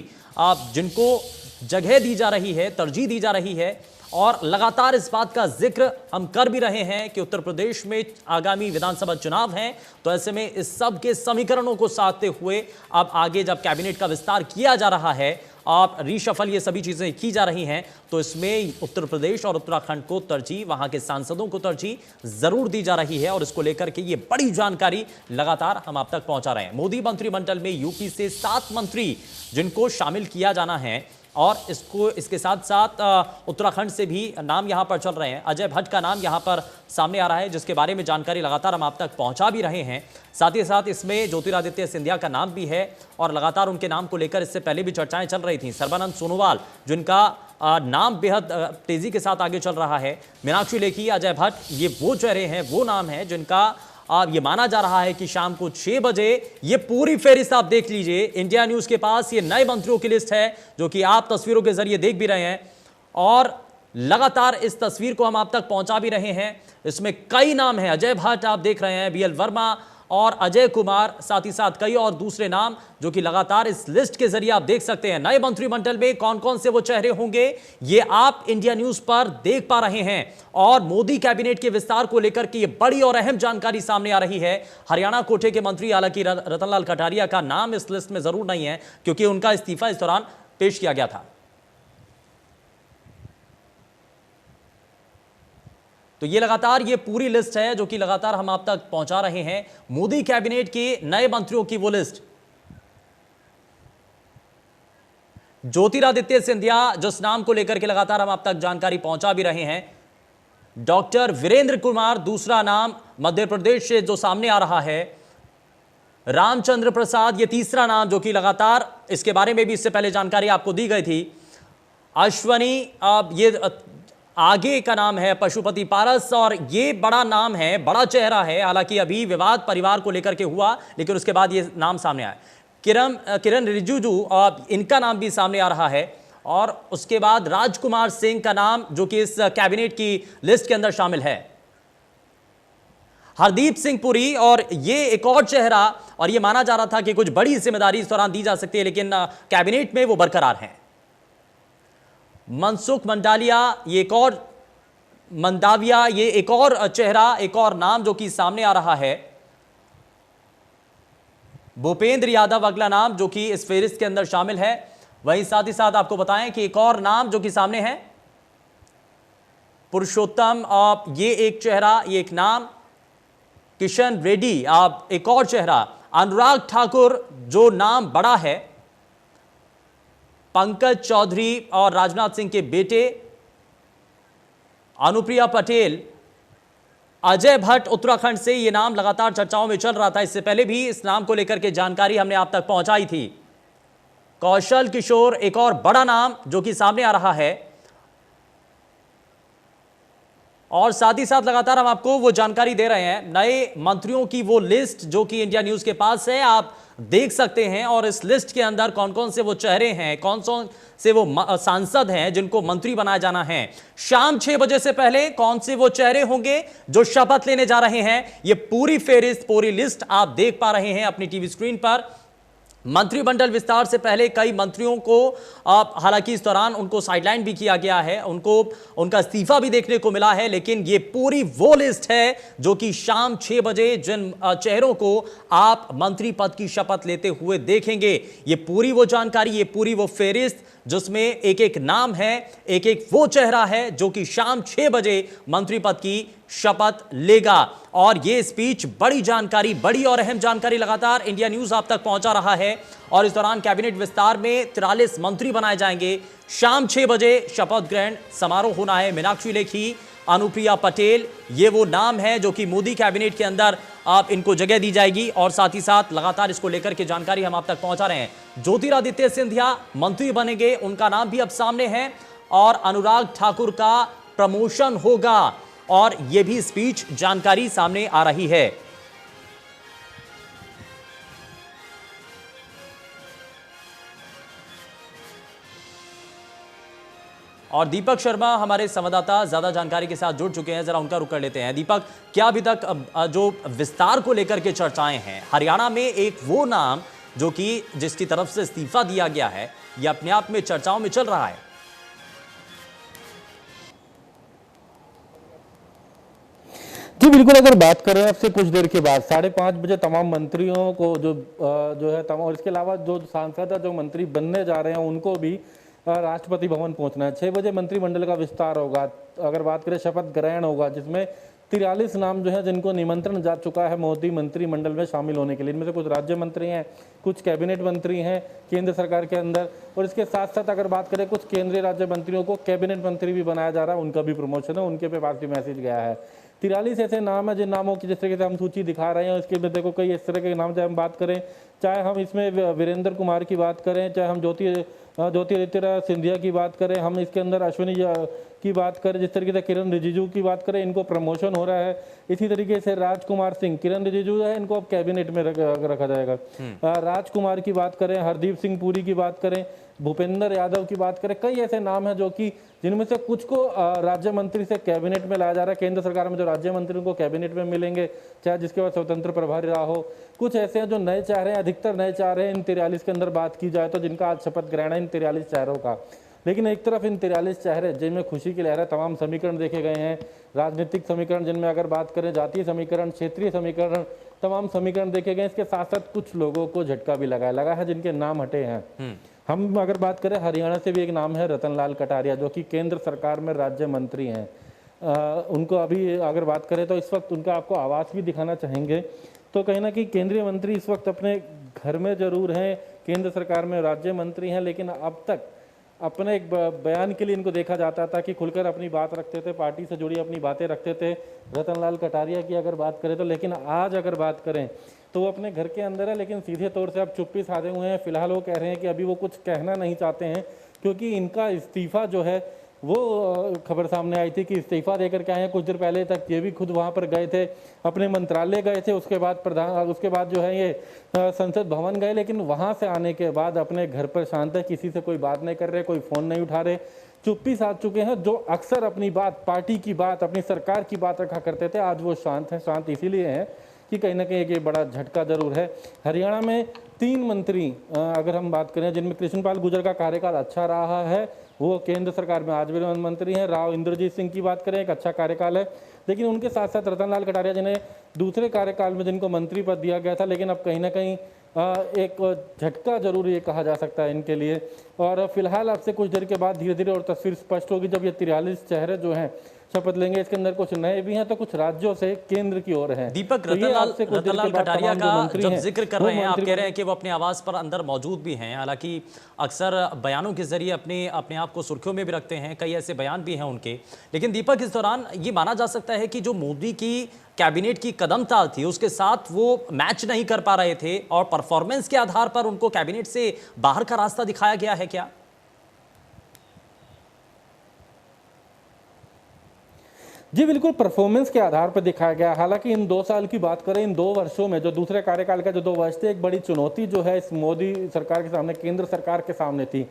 जिनको जगह दी जा रही है, तरजीह दी जा रही है। और लगातार इस बात का जिक्र हम कर भी रहे हैं कि उत्तर प्रदेश में आगामी विधानसभा चुनाव हैं, तो ऐसे में इस सब के समीकरणों को साधते हुए अब आगे जब कैबिनेट का विस्तार किया जा रहा है, आप रीशफल ये सभी चीजें की जा रही हैं, तो इसमें उत्तर प्रदेश और उत्तराखंड को तरजीह, वहां के सांसदों को तरजीह जरूर दी जा रही है। और इसको लेकर के ये बड़ी जानकारी लगातार हम आप तक पहुंचा रहे हैं। मोदी मंत्रिमंडल में यूपी से 7 मंत्री जिनको शामिल किया जाना है, और इसके साथ साथ उत्तराखंड से भी नाम यहां पर चल रहे हैं। अजय भट्ट का नाम यहां पर सामने आ रहा है, जिसके बारे में जानकारी लगातार हम आप तक पहुंचा भी रहे हैं। साथ ही साथ इसमें ज्योतिरादित्य सिंधिया का नाम भी है, और लगातार उनके नाम को लेकर इससे पहले भी चर्चाएं चल रही थी। सर्बानंद सोनोवाल, जिनका नाम बेहद तेजी के साथ आगे चल रहा है। मीनाक्षी लेखी, अजय भट्ट, ये वो चेहरे हैं, वो नाम है जिनका ये माना जा रहा है कि शाम को 6 बजे ये पूरी फेहरिस्त आप देख लीजिए। इंडिया न्यूज के पास ये नए मंत्रियों की लिस्ट है, जो कि आप तस्वीरों के जरिए देख भी रहे हैं, और लगातार इस तस्वीर को हम आप तक पहुंचा भी रहे हैं। इसमें कई नाम हैं, अजय भट्ट आप देख रहे हैं, बीएल वर्मा और अजय कुमार, साथ ही साथ कई और दूसरे नाम जो कि लगातार इस लिस्ट के जरिए आप देख सकते हैं। नए मंत्रिमंडल में कौन कौन से वो चेहरे होंगे, ये आप इंडिया न्यूज पर देख पा रहे हैं। और मोदी कैबिनेट के विस्तार को लेकर के ये बड़ी और अहम जानकारी सामने आ रही है। हरियाणा कोटे के मंत्री, हालांकि रतनलाल कटारिया का नाम इस लिस्ट में जरूर नहीं है, क्योंकि उनका इस्तीफा इस दौरान पेश किया गया था। तो ये लगातार ये पूरी लिस्ट है जो कि लगातार हम आप तक पहुंचा रहे हैं। मोदी कैबिनेट के नए मंत्रियों की वो लिस्ट। ज्योतिरादित्य सिंधिया, जिस नाम को लेकर के लगातार हम आप तक जानकारी पहुंचा भी रहे हैं। डॉक्टर वीरेंद्र कुमार, दूसरा नाम मध्य प्रदेश से जो सामने आ रहा है। रामचंद्र प्रसाद, ये तीसरा नाम जो कि लगातार इसके बारे में भी इससे पहले जानकारी आपको दी गई थी। अश्वनी, ये आगे का नाम है पशुपति पारस, और ये बड़ा नाम है, बड़ा चेहरा है। हालांकि अभी विवाद परिवार को लेकर के हुआ, लेकिन उसके बाद ये नाम सामने आया। किरण रिजिजू, इनका नाम भी सामने आ रहा है। और उसके बाद राजकुमार सिंह का नाम जो कि इस कैबिनेट की लिस्ट के अंदर शामिल है। हरदीप सिंह पुरी, और ये एक और चेहरा, और ये माना जा रहा था कि कुछ बड़ी जिम्मेदारी इस दौरान दी जा सकती है, लेकिन कैबिनेट में वो बरकरार हैं। मनसुख मंडाविया, ये एक और मंडाविया, ये एक और चेहरा, एक और नाम जो कि सामने आ रहा है। भूपेंद्र यादव अगला नाम जो कि इस फेहरिस्त के अंदर शामिल है। वहीं साथ ही साथ आपको बताएं कि एक और नाम जो कि सामने है, पुरुषोत्तम, ये एक चेहरा, ये एक नाम। किशन रेड्डी, एक और चेहरा। अनुराग ठाकुर, जो नाम बड़ा है। पंकज चौधरी और राजनाथ सिंह के बेटे। अनुप्रिया पटेल। अजय भट्ट उत्तराखंड से, ये नाम लगातार चर्चाओं में चल रहा था, इससे पहले भी इस नाम को लेकर के जानकारी हमने आप तक पहुंचाई थी। कौशल किशोर, एक और बड़ा नाम जो कि सामने आ रहा है। और साथ ही साथ लगातार हम आपको वो जानकारी दे रहे हैं, नए मंत्रियों की वो लिस्ट जो कि इंडिया न्यूज के पास है, आप देख सकते हैं। और इस लिस्ट के अंदर कौन कौन से वो चेहरे हैं, कौन कौन से वो सांसद हैं जिनको मंत्री बनाया जाना है। शाम 6 बजे से पहले कौन से वो चेहरे होंगे जो शपथ लेने जा रहे हैं, ये पूरी फेहरिस्त, पूरी लिस्ट आप देख पा रहे हैं अपनी टीवी स्क्रीन पर। मंत्रिमंडल विस्तार से पहले कई मंत्रियों को हालांकि इस दौरान उनको साइडलाइन भी किया गया है, उनका इस्तीफा भी देखने को मिला है, लेकिन ये पूरी वो लिस्ट है जो कि शाम 6 बजे जिन चेहरों को आप मंत्री पद की शपथ लेते हुए देखेंगे। ये पूरी वो जानकारी, ये पूरी वो फेहरिस्त जिसमें एक एक नाम है, एक एक वो चेहरा है जो कि शाम 6 बजे मंत्री पद की शपथ लेगा। और ये स्पीच, बड़ी जानकारी, बड़ी और अहम जानकारी लगातार इंडिया न्यूज आप तक पहुंचा रहा है। और इस दौरान कैबिनेट विस्तार में 43 मंत्री बनाए जाएंगे। शाम 6 बजे शपथ ग्रहण समारोह होना है। मीनाक्षी लेखी, अनुप्रिया पटेल, ये वो नाम है जो कि मोदी कैबिनेट के अंदर आप इनको जगह दी जाएगी। और साथ ही साथ लगातार इसको लेकर के जानकारी हम आप तक पहुंचा रहे हैं। ज्योतिरादित्य सिंधिया मंत्री बनेंगे, उनका नाम भी अब सामने है। और अनुराग ठाकुर का प्रमोशन होगा, और यह भी स्पीच जानकारी सामने आ रही है। और दीपक शर्मा हमारे संवाददाता ज्यादा जानकारी के साथ जुड़ चुके हैं, जरा उनका रुख कर लेते हैं। दीपक, क्या अभी तक जो विस्तार को लेकर के चर्चाएं हैं, हरियाणा में एक वो नाम जो कि जिसकी तरफ से इस्तीफा दिया गया है, ये अपने आप में चर्चाओं में चल रहा है? जी बिल्कुल, अगर बात करें आपसे कुछ देर के बाद 5:30 बजे तमाम मंत्रियों को जो है तमाम, और इसके अलावा जो सांसद जो मंत्री बनने जा रहे हैं उनको भी राष्ट्रपति भवन पहुंचना है। 6 बजे मंत्रिमंडल का विस्तार होगा। अगर बात करें शपथ ग्रहण होगा, जिसमें 43 नाम जो है जिनको निमंत्रण जा चुका है मोदी मंत्रिमंडल में शामिल होने के लिए। इनमें से कुछ राज्य मंत्री हैं, कुछ कैबिनेट मंत्री हैं केंद्र सरकार के अंदर, और इसके साथ साथ अगर बात करें कुछ केंद्रीय राज्य मंत्रियों को कैबिनेट मंत्री भी बनाया जा रहा है, उनका भी प्रमोशन है, उनके पे पार्टी मैसेज गया है। 43 ऐसे नाम है जिन नामों की जिस तरीके से हम सूची दिखा रहे हैं, इसके में देखो कई इस तरह के नाम, चाहे हम बात करें, चाहे हम इसमें वीरेंद्र कुमार की बात करें, चाहे हम ज्योतिरादित्य सिंधिया की बात करें, हम इसके अंदर अश्विनी की बात करें, जिस तरीके से किरण रिजिजू की बात करें, इनको प्रमोशन हो रहा है। इसी तरीके से राजकुमार सिंह, किरण रिजिजू है, इनको अब कैबिनेट में रखा जाएगा। राजकुमार की बात करें, हरदीप सिंह पुरी की बात करें, भूपेंद्र यादव की बात करें, कई ऐसे नाम हैं जो कि जिनमें से कुछ को राज्य मंत्री से कैबिनेट में लाया जा रहा है। केंद्र सरकार में जो राज्य मंत्री को कैबिनेट में मिलेंगे, चाहे जिसके बाद स्वतंत्र प्रभारी रहा हो। कुछ ऐसे हैं जो नए चेहरे हैं, अधिकतर नए चेहरे हैं इन 43 के अंदर बात की जाए तो, जिनका आज शपथ ग्रहण है इन 43 चेहरों का। लेकिन एक तरफ इन 43 चेहरे जिनमें खुशी की लहर है, तमाम समीकरण देखे गए हैं, राजनीतिक समीकरण जिनमें अगर बात करें जातीय समीकरण, क्षेत्रीय समीकरण, तमाम समीकरण देखे गए। इसके साथ साथ कुछ लोगों को झटका भी लगा है जिनके नाम हटे हैं। हम अगर बात करें हरियाणा से भी एक नाम है रतनलाल कटारिया, जो कि केंद्र सरकार में राज्य मंत्री हैं। उनको अभी अगर बात करें तो इस वक्त उनका आपको आवास भी दिखाना चाहेंगे, तो कहीं ना कहीं केंद्रीय मंत्री इस वक्त अपने घर में जरूर हैं, केंद्र सरकार में राज्य मंत्री हैं, लेकिन अब तक अपने एक बयान के लिए इनको देखा जाता था कि खुलकर अपनी बात रखते थे, पार्टी से जुड़ी अपनी बातें रखते थे रतनलाल कटारिया की अगर बात करें तो। लेकिन आज अगर बात करें तो वो अपने घर के अंदर है, लेकिन सीधे तौर से अब चुप्पी साधे हुए हैं। फिलहाल वो कह रहे हैं कि अभी वो कुछ कहना नहीं चाहते हैं, क्योंकि इनका इस्तीफा जो है वो खबर सामने आई थी कि इस्तीफा देकर के आए हैं। कुछ देर पहले तक ये भी खुद वहाँ पर गए थे, अपने मंत्रालय गए थे, उसके बाद जो है ये संसद भवन गए, लेकिन वहाँ से आने के बाद अपने घर पर शांत है, किसी से कोई बात नहीं कर रहे, कोई फ़ोन नहीं उठा रहे, चुप्पी साध चुके हैं। जो अक्सर अपनी बात, पार्टी की बात, अपनी सरकार की बात रखा करते थे, आज वो शांत हैं। शांत इसीलिए हैं कि कहीं ना कहीं ये बड़ा झटका जरूर है। हरियाणा में 3 मंत्री अगर हम बात करें जिनमें कृष्णपाल गुर्जर का कार्यकाल अच्छा रहा है, वो केंद्र सरकार में आज भी मंत्री हैं। राव इंद्रजीत सिंह की बात करें, एक अच्छा कार्यकाल है, लेकिन उनके साथ साथ रतनलाल कटारिया जिन्हें दूसरे कार्यकाल में जिनको मंत्री पद दिया गया था, लेकिन अब कहीं ना कहीं एक झटका जरूर ये कहा जा सकता है इनके लिए। और फिलहाल आपसे कुछ देर के बाद धीरे धीरे और तस्वीर स्पष्ट होगी जब ये 43 चेहरे जो हैं शपथ लेंगे। इसके अंदर कुछ नए भी हैं तो कुछ राज्यों से केंद्र की ओर हैं। दीपक, रतनलाल कटारिया का जब जिक्र कर रहे हैं, आप कह रहे हैं कि वो अपने आवास पर अंदर मौजूद भी हैं, हालांकि अक्सर बयानों के जरिए अपने आप को सुर्खियों में भी रखते हैं, कई ऐसे बयान भी हैं उनके। लेकिन दीपक, इस दौरान ये माना जा सकता है कि जो मोदी की कैबिनेट की कदम ताल थी उसके साथ वो मैच नहीं कर पा रहे थे, और परफॉर्मेंस के आधार पर उनको कैबिनेट से बाहर का रास्ता दिखाया गया है क्या? जी बिल्कुल, परफॉर्मेंस के आधार पर दिखाया गया। हालांकि इन 2 साल की बात करें, इन 2 वर्षों में जो दूसरे कार्यकाल का जो 2 वर्ष थे, एक बड़ी चुनौती जो है इस मोदी सरकार के सामने, केंद्र सरकार के सामने थी,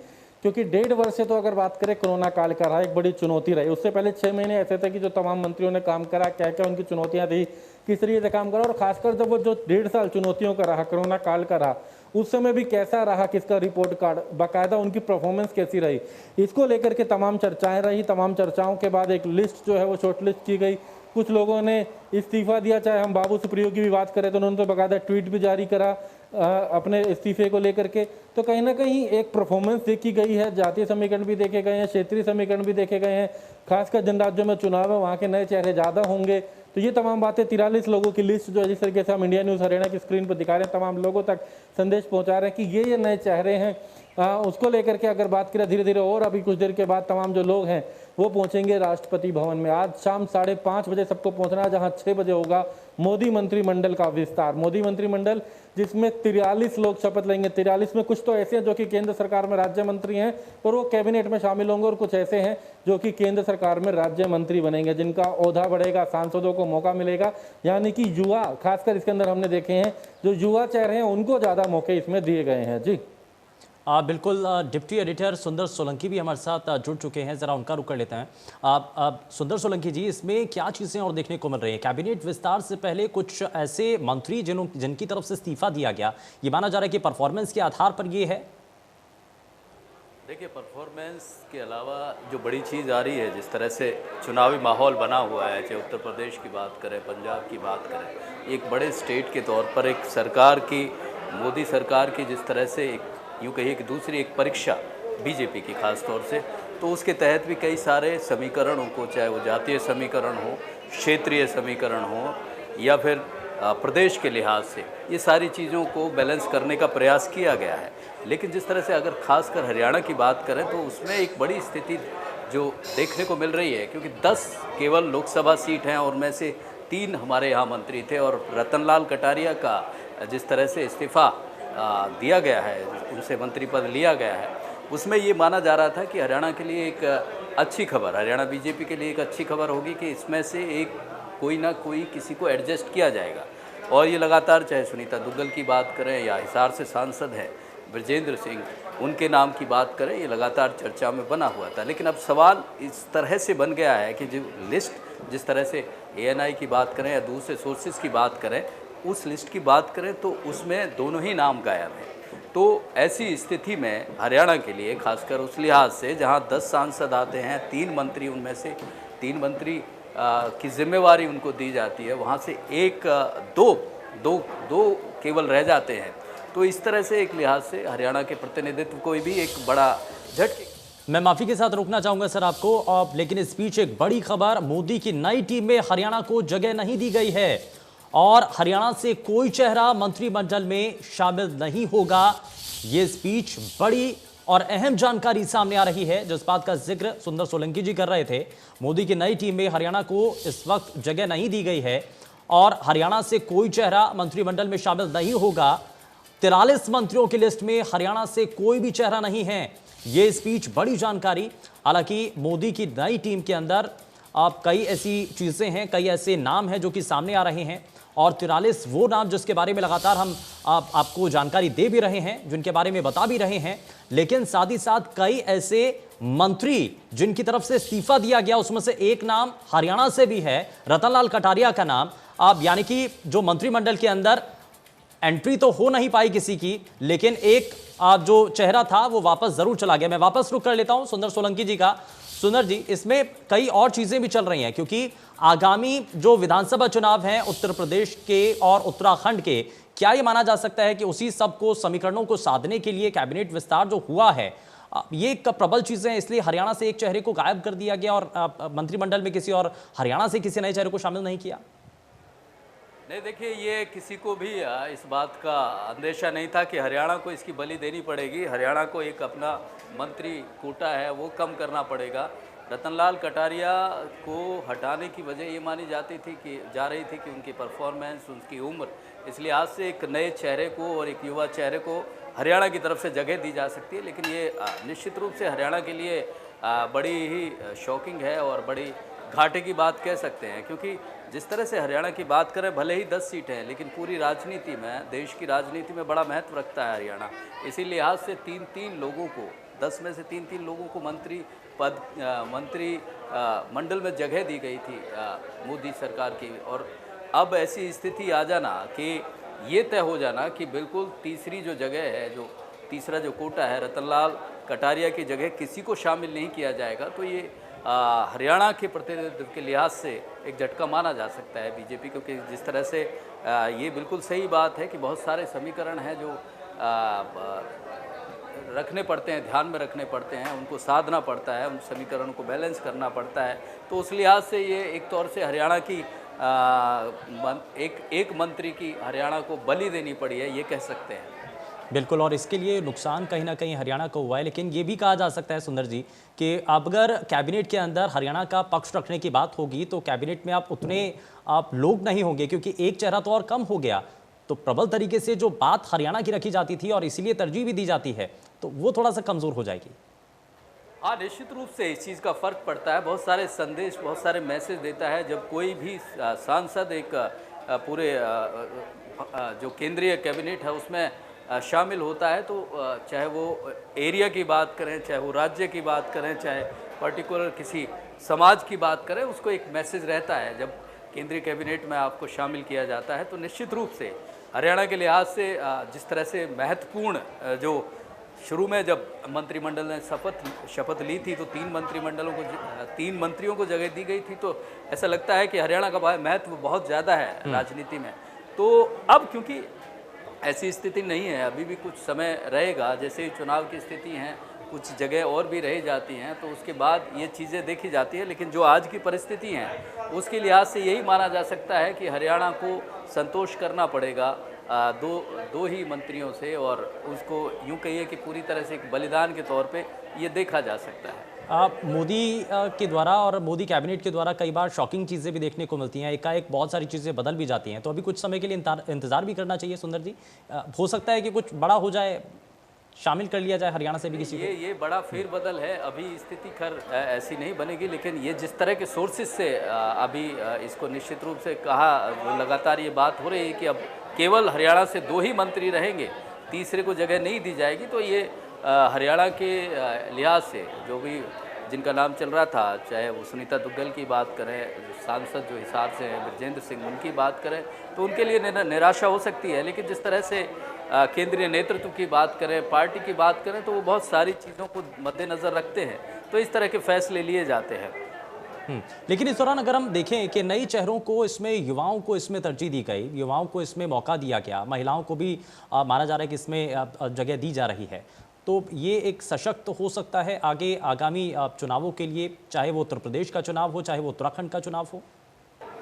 क्योंकि 1.5 वर्ष से तो अगर बात करें कोरोना काल का रहा, एक बड़ी चुनौती रही। उससे पहले 6 महीने ऐसे थे कि जो तमाम मंत्रियों ने काम करा, क्या क्या उनकी चुनौतियां थी, किस तरीके से काम करा, और खासकर जब वो जो 1.5 साल चुनौतियों का रहा, कोरोना काल का रहा, उस समय भी कैसा रहा, किसका रिपोर्ट कार्ड, बाकायदा उनकी परफॉर्मेंस कैसी रही, इसको लेकर के तमाम चर्चाएं रही। तमाम चर्चाओं के बाद एक लिस्ट जो है वो शॉर्ट लिस्ट की गई। कुछ लोगों ने इस्तीफा दिया, चाहे हम बाबू सुप्रियो की भी बात करें तो उन्होंने तो बाकायदा ट्वीट भी जारी करा अपने इस्तीफे को लेकर के। तो कहीं ना कहीं एक परफॉर्मेंस देखी गई है, जातीय समीकरण भी देखे गए हैं, क्षेत्रीय समीकरण भी देखे गए हैं। खासकर जिन राज्यों में चुनाव है वहाँ के नए चेहरे ज़्यादा होंगे। तो ये तमाम बातें 43 लोगों की लिस्ट जो है, जिस तरीके से हम इंडिया न्यूज़ हरियाणा की स्क्रीन पर दिखा रहे हैं, तमाम लोगों तक संदेश पहुंचा रहे हैं कि ये नए चेहरे हैं। उसको लेकर के अगर बात करें धीरे धीरे, और अभी कुछ देर के बाद तमाम जो लोग हैं वो पहुंचेंगे राष्ट्रपति भवन में। आज शाम 5:30 बजे सबको पहुंचना है, जहां 6 बजे होगा मोदी मंत्रिमंडल का विस्तार। मोदी मंत्रिमंडल जिसमें 43 लोग शपथ लेंगे। 43 में कुछ तो ऐसे हैं जो कि केंद्र सरकार में राज्य मंत्री हैं और वो कैबिनेट में शामिल होंगे, और कुछ ऐसे हैं जो कि केंद्र सरकार में राज्य मंत्री बनेंगे, जिनका ओहदा बढ़ेगा, सांसदों को मौका मिलेगा। यानी कि युवा, खासकर इसके अंदर हमने देखे हैं जो युवा चेहरे हैं उनको ज़्यादा मौके इसमें दिए गए हैं। जी बिल्कुल। डिप्टी एडिटर सुंदर सोलंकी भी हमारे साथ जुड़ चुके हैं, जरा उनका रुख कर लेते हैं। सुंदर सोलंकी जी, इसमें क्या चीज़ें और देखने को मिल रही हैं? कैबिनेट विस्तार से पहले कुछ ऐसे मंत्री जिनकी तरफ से इस्तीफा दिया गया, ये माना जा रहा है कि परफॉर्मेंस के आधार पर ये है। देखिए, परफॉर्मेंस के अलावा जो बड़ी चीज़ आ रही है, जिस तरह से चुनावी माहौल बना हुआ है, चाहे उत्तर प्रदेश की बात करें, पंजाब की बात करें, एक बड़े स्टेट के तौर पर एक सरकार की, मोदी सरकार की जिस तरह से एक यूँ कहिए कि दूसरी एक परीक्षा बीजेपी की खास तौर से, तो उसके तहत भी कई सारे समीकरणों को, चाहे वो जातीय समीकरण हो, क्षेत्रीय समीकरण हो या फिर प्रदेश के लिहाज से, ये सारी चीज़ों को बैलेंस करने का प्रयास किया गया है। लेकिन जिस तरह से अगर खासकर हरियाणा की बात करें तो उसमें एक बड़ी स्थिति जो देखने को मिल रही है, क्योंकि 10 केवल लोकसभा सीट हैं और में से 3 हमारे यहाँ मंत्री थे, और रतनलाल कटारिया का जिस तरह से इस्तीफ़ा दिया गया है, उनसे मंत्री पद लिया गया है, उसमें ये माना जा रहा था कि हरियाणा के लिए एक अच्छी खबर, हरियाणा बीजेपी के लिए एक अच्छी खबर होगी कि इसमें से एक कोई ना कोई किसी को एडजस्ट किया जाएगा। और ये लगातार, चाहे सुनीता दुग्गल की बात करें या हिसार से सांसद हैं ब्रजेंद्र सिंह, उनके नाम की बात करें, ये लगातार चर्चा में बना हुआ था। लेकिन अब सवाल इस तरह से बन गया है कि जो लिस्ट, जिस तरह से ANI की बात करें या दूसरे सोर्सेज की बात करें, उस लिस्ट की बात करें तो उसमें दोनों ही नाम गायब हैं। तो ऐसी स्थिति में हरियाणा के लिए, खासकर उस लिहाज से जहां 10 सांसद आते हैं, 3 मंत्री, उनमें से 3 मंत्री की जिम्मेवारी उनको दी जाती है, वहां से दो केवल रह जाते हैं। तो इस तरह से एक लिहाज से हरियाणा के प्रतिनिधित्व को भी एक बड़ा झटके। मैं माफी के साथ रोकना चाहूंगा सर आपको, लेकिन इस बीच एक बड़ी खबर, मोदी की नई टीम में हरियाणा को जगह नहीं दी गई है और हरियाणा से कोई चेहरा मंत्रिमंडल में शामिल नहीं होगा। ये स्पीच बड़ी और अहम जानकारी सामने आ रही है, जिस बात का जिक्र सुंदर सोलंकी जी कर रहे थे। मोदी की नई टीम में हरियाणा को इस वक्त जगह नहीं दी गई है और हरियाणा से कोई चेहरा मंत्रिमंडल में शामिल नहीं होगा। 43 मंत्रियों की लिस्ट में हरियाणा से कोई भी चेहरा नहीं है। ये स्पीच बड़ी जानकारी। हालांकि मोदी की नई टीम के अंदर अब कई ऐसी चीजें हैं, कई ऐसे नाम हैं जो कि सामने आ रहे हैं और 43 वो नाम जिसके बारे में लगातार हम आपको जानकारी दे भी रहे हैं, जिनके बारे में बता भी रहे हैं, लेकिन साथ ही साथ कई ऐसे मंत्री जिनकी तरफ से इस्तीफा दिया गया, उसमें से एक नाम हरियाणा से भी है, रतनलाल कटारिया का नाम। अब यानी कि जो मंत्रिमंडल के अंदर एंट्री तो हो नहीं पाई किसी की, लेकिन एक जो चेहरा था वो वापस जरूर चला गया। मैं वापस रुक कर लेता हूं सुंदर सोलंकी जी का। सुंदर जी, इसमें कई और चीजें भी चल रही हैं, क्योंकि आगामी जो विधानसभा चुनाव हैं उत्तर प्रदेश के और उत्तराखंड के, क्या ये माना जा सकता है कि उसी सबको, समीकरणों को साधने के लिए कैबिनेट विस्तार जो हुआ है, ये एक प्रबल चीजें हैं, इसलिए हरियाणा से एक चेहरे को गायब कर दिया गया और मंत्रिमंडल में किसी और हरियाणा से किसी नए चेहरे को शामिल नहीं किया? नहीं, देखिए, ये किसी को भी इस बात का अंदेशा नहीं था कि हरियाणा को इसकी बलि देनी पड़ेगी, हरियाणा को एक अपना मंत्री कोटा है वो कम करना पड़ेगा। रतनलाल कटारिया को हटाने की वजह ये मानी जा रही थी कि उनकी परफॉर्मेंस, उनकी उम्र, इस लिहाज से एक नए चेहरे को और एक युवा चेहरे को हरियाणा की तरफ से जगह दी जा सकती है। लेकिन ये निश्चित रूप से हरियाणा के लिए बड़ी ही शॉकिंग है और बड़ी घाटे की बात कह सकते हैं, क्योंकि जिस तरह से हरियाणा की बात करें, भले ही 10 सीटें हैं, लेकिन पूरी राजनीति में, देश की राजनीति में बड़ा महत्व रखता है हरियाणा। इसी लिहाज से 3-3 लोगों को, 10 में से 3-3 लोगों को मंत्री मंडल में जगह दी गई थी मोदी सरकार की। और अब ऐसी स्थिति आ जाना कि ये तय हो जाना कि बिल्कुल तीसरी जो जगह है, जो तीसरा जो कोटा है, रतनलाल कटारिया की जगह किसी को शामिल नहीं किया जाएगा, तो ये हरियाणा के प्रतिनिधित्व के लिहाज से एक झटका माना जा सकता है बीजेपी, क्योंकि जिस तरह से ये बिल्कुल सही बात है कि बहुत सारे समीकरण हैं जो रखने पड़ते हैं, ध्यान में रखने पड़ते हैं, उनको साधना पड़ता है, उन समीकरणों को बैलेंस करना पड़ता है। तो उस लिहाज से ये एक तौर से हरियाणा की एक मंत्री की हरियाणा को बलि देनी पड़ी है, ये कह सकते हैं। बिल्कुल, और इसके लिए नुकसान कहीं ना कहीं हरियाणा को हुआ है। लेकिन ये भी कहा जा सकता है सुंदर जी कि अगर कैबिनेट के अंदर हरियाणा का पक्ष रखने की बात होगी तो कैबिनेट में उतने लोग नहीं होंगे, क्योंकि एक चेहरा तो और कम हो गया, तो प्रबल तरीके से जो बात हरियाणा की रखी जाती थी और इसीलिए तरजीह भी दी जाती है, तो वो थोड़ा सा कमज़ोर हो जाएगी। हाँ, निश्चित रूप से इस चीज़ का फ़र्क पड़ता है। बहुत सारे संदेश, बहुत सारे मैसेज देता है जब कोई भी सांसद एक पूरे जो केंद्रीय कैबिनेट है उसमें शामिल होता है, तो चाहे वो एरिया की बात करें, चाहे वो राज्य की बात करें, चाहे पर्टिकुलर किसी समाज की बात करें, उसको एक मैसेज रहता है। जब केंद्रीय कैबिनेट में आपको शामिल किया जाता है तो निश्चित रूप से हरियाणा के लिहाज से जिस तरह से महत्वपूर्ण जो शुरू में जब मंत्रिमंडल ने शपथ ली थी तो तीन मंत्रियों को जगह दी गई थी, तो ऐसा लगता है कि हरियाणा का महत्व बहुत ज़्यादा है राजनीति में। तो अब क्योंकि ऐसी स्थिति नहीं है, अभी भी कुछ समय रहेगा, जैसे ही चुनाव की स्थिति है कुछ जगह और भी रह जाती हैं, तो उसके बाद ये चीज़ें देखी जाती है। लेकिन जो आज की परिस्थिति है उसके लिहाज से यही माना जा सकता है कि हरियाणा को संतोष करना पड़ेगा दो ही मंत्रियों से, और उसको यूँ कहिए कि पूरी तरह से एक बलिदान के तौर पे ये देखा जा सकता है। मोदी के द्वारा और मोदी कैबिनेट के द्वारा कई बार शॉकिंग चीज़ें भी देखने को मिलती हैं, एकाएक बहुत सारी चीज़ें बदल भी जाती हैं, तो अभी कुछ समय के लिए इंतज़ार भी करना चाहिए सुंदर जी। हो सकता है कि कुछ बड़ा हो जाए, शामिल कर लिया जाए हरियाणा से भी किसी को। ये बड़ा फेरबदल है, अभी स्थिति खैर ऐसी नहीं बनेगी, लेकिन ये जिस तरह के सोर्सेज से अभी इसको निश्चित रूप से कहा, लगातार ये बात हो रही है कि अब केवल हरियाणा से 2 ही मंत्री रहेंगे, तीसरे को जगह नहीं दी जाएगी, तो ये हरियाणा के लिहाज से जो भी जिनका नाम चल रहा था, चाहे वो सुनीता दुग्गल की बात करें, सांसद जो हिसार से हैं बृजेंद्र सिंह, उनकी बात करें, तो उनके लिए निराशा हो सकती है। लेकिन जिस तरह से केंद्रीय नेतृत्व की बात करें, पार्टी की बात करें, तो वो बहुत सारी चीज़ों को मद्देनज़र रखते हैं, तो इस तरह के फैसले लिए जाते हैं। लेकिन इस दौरान अगर हम देखें कि नई चेहरों को इसमें, युवाओं को इसमें तरजीह दी गई, युवाओं को इसमें मौका दिया गया, महिलाओं को भी माना जा रहा है कि इसमें जगह दी जा रही है, तो ये एक सशक्त हो सकता है आगे आगामी चुनावों के लिए, चाहे वो उत्तर प्रदेश का चुनाव हो, चाहे वो उत्तराखंड का चुनाव हो।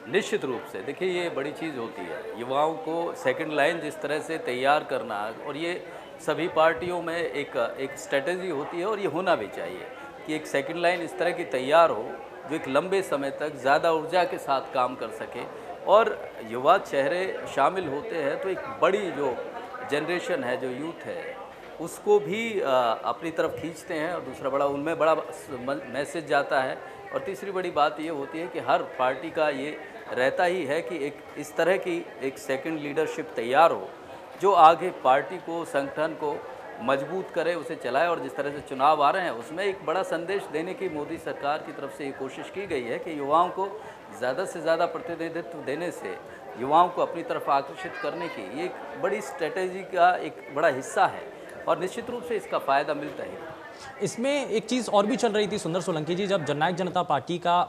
निश्चित रूप से देखिए, ये बड़ी चीज़ होती है युवाओं को सेकंड लाइन जिस तरह से तैयार करना, और ये सभी पार्टियों में एक स्ट्रेटेजी होती है, और ये होना भी चाहिए कि एक सेकंड लाइन इस तरह की तैयार हो जो एक लंबे समय तक ज़्यादा ऊर्जा के साथ काम कर सके, और युवा चेहरे शामिल होते हैं तो एक बड़ी जो जनरेशन है, जो यूथ है, उसको भी अपनी तरफ खींचते हैं, और दूसरा बड़ा उनमें बड़ा मैसेज जाता है। और तीसरी बड़ी बात ये होती है कि हर पार्टी का ये रहता ही है कि एक इस तरह की एक सेकंड लीडरशिप तैयार हो जो आगे पार्टी को, संगठन को मजबूत करे, उसे चलाए। और जिस तरह से चुनाव आ रहे हैं उसमें एक बड़ा संदेश देने की मोदी सरकार की तरफ से ये कोशिश की गई है कि युवाओं को ज़्यादा से ज़्यादा प्रतिनिधित्व देने से, युवाओं को अपनी तरफ आकर्षित करने की ये एक बड़ी स्ट्रेटेजी का एक बड़ा हिस्सा है, और निश्चित रूप से इसका फ़ायदा मिलता है। इसमें एक चीज़ और भी चल रही थी सुंदर सोलंकी जी, जब जननायक जनता पार्टी का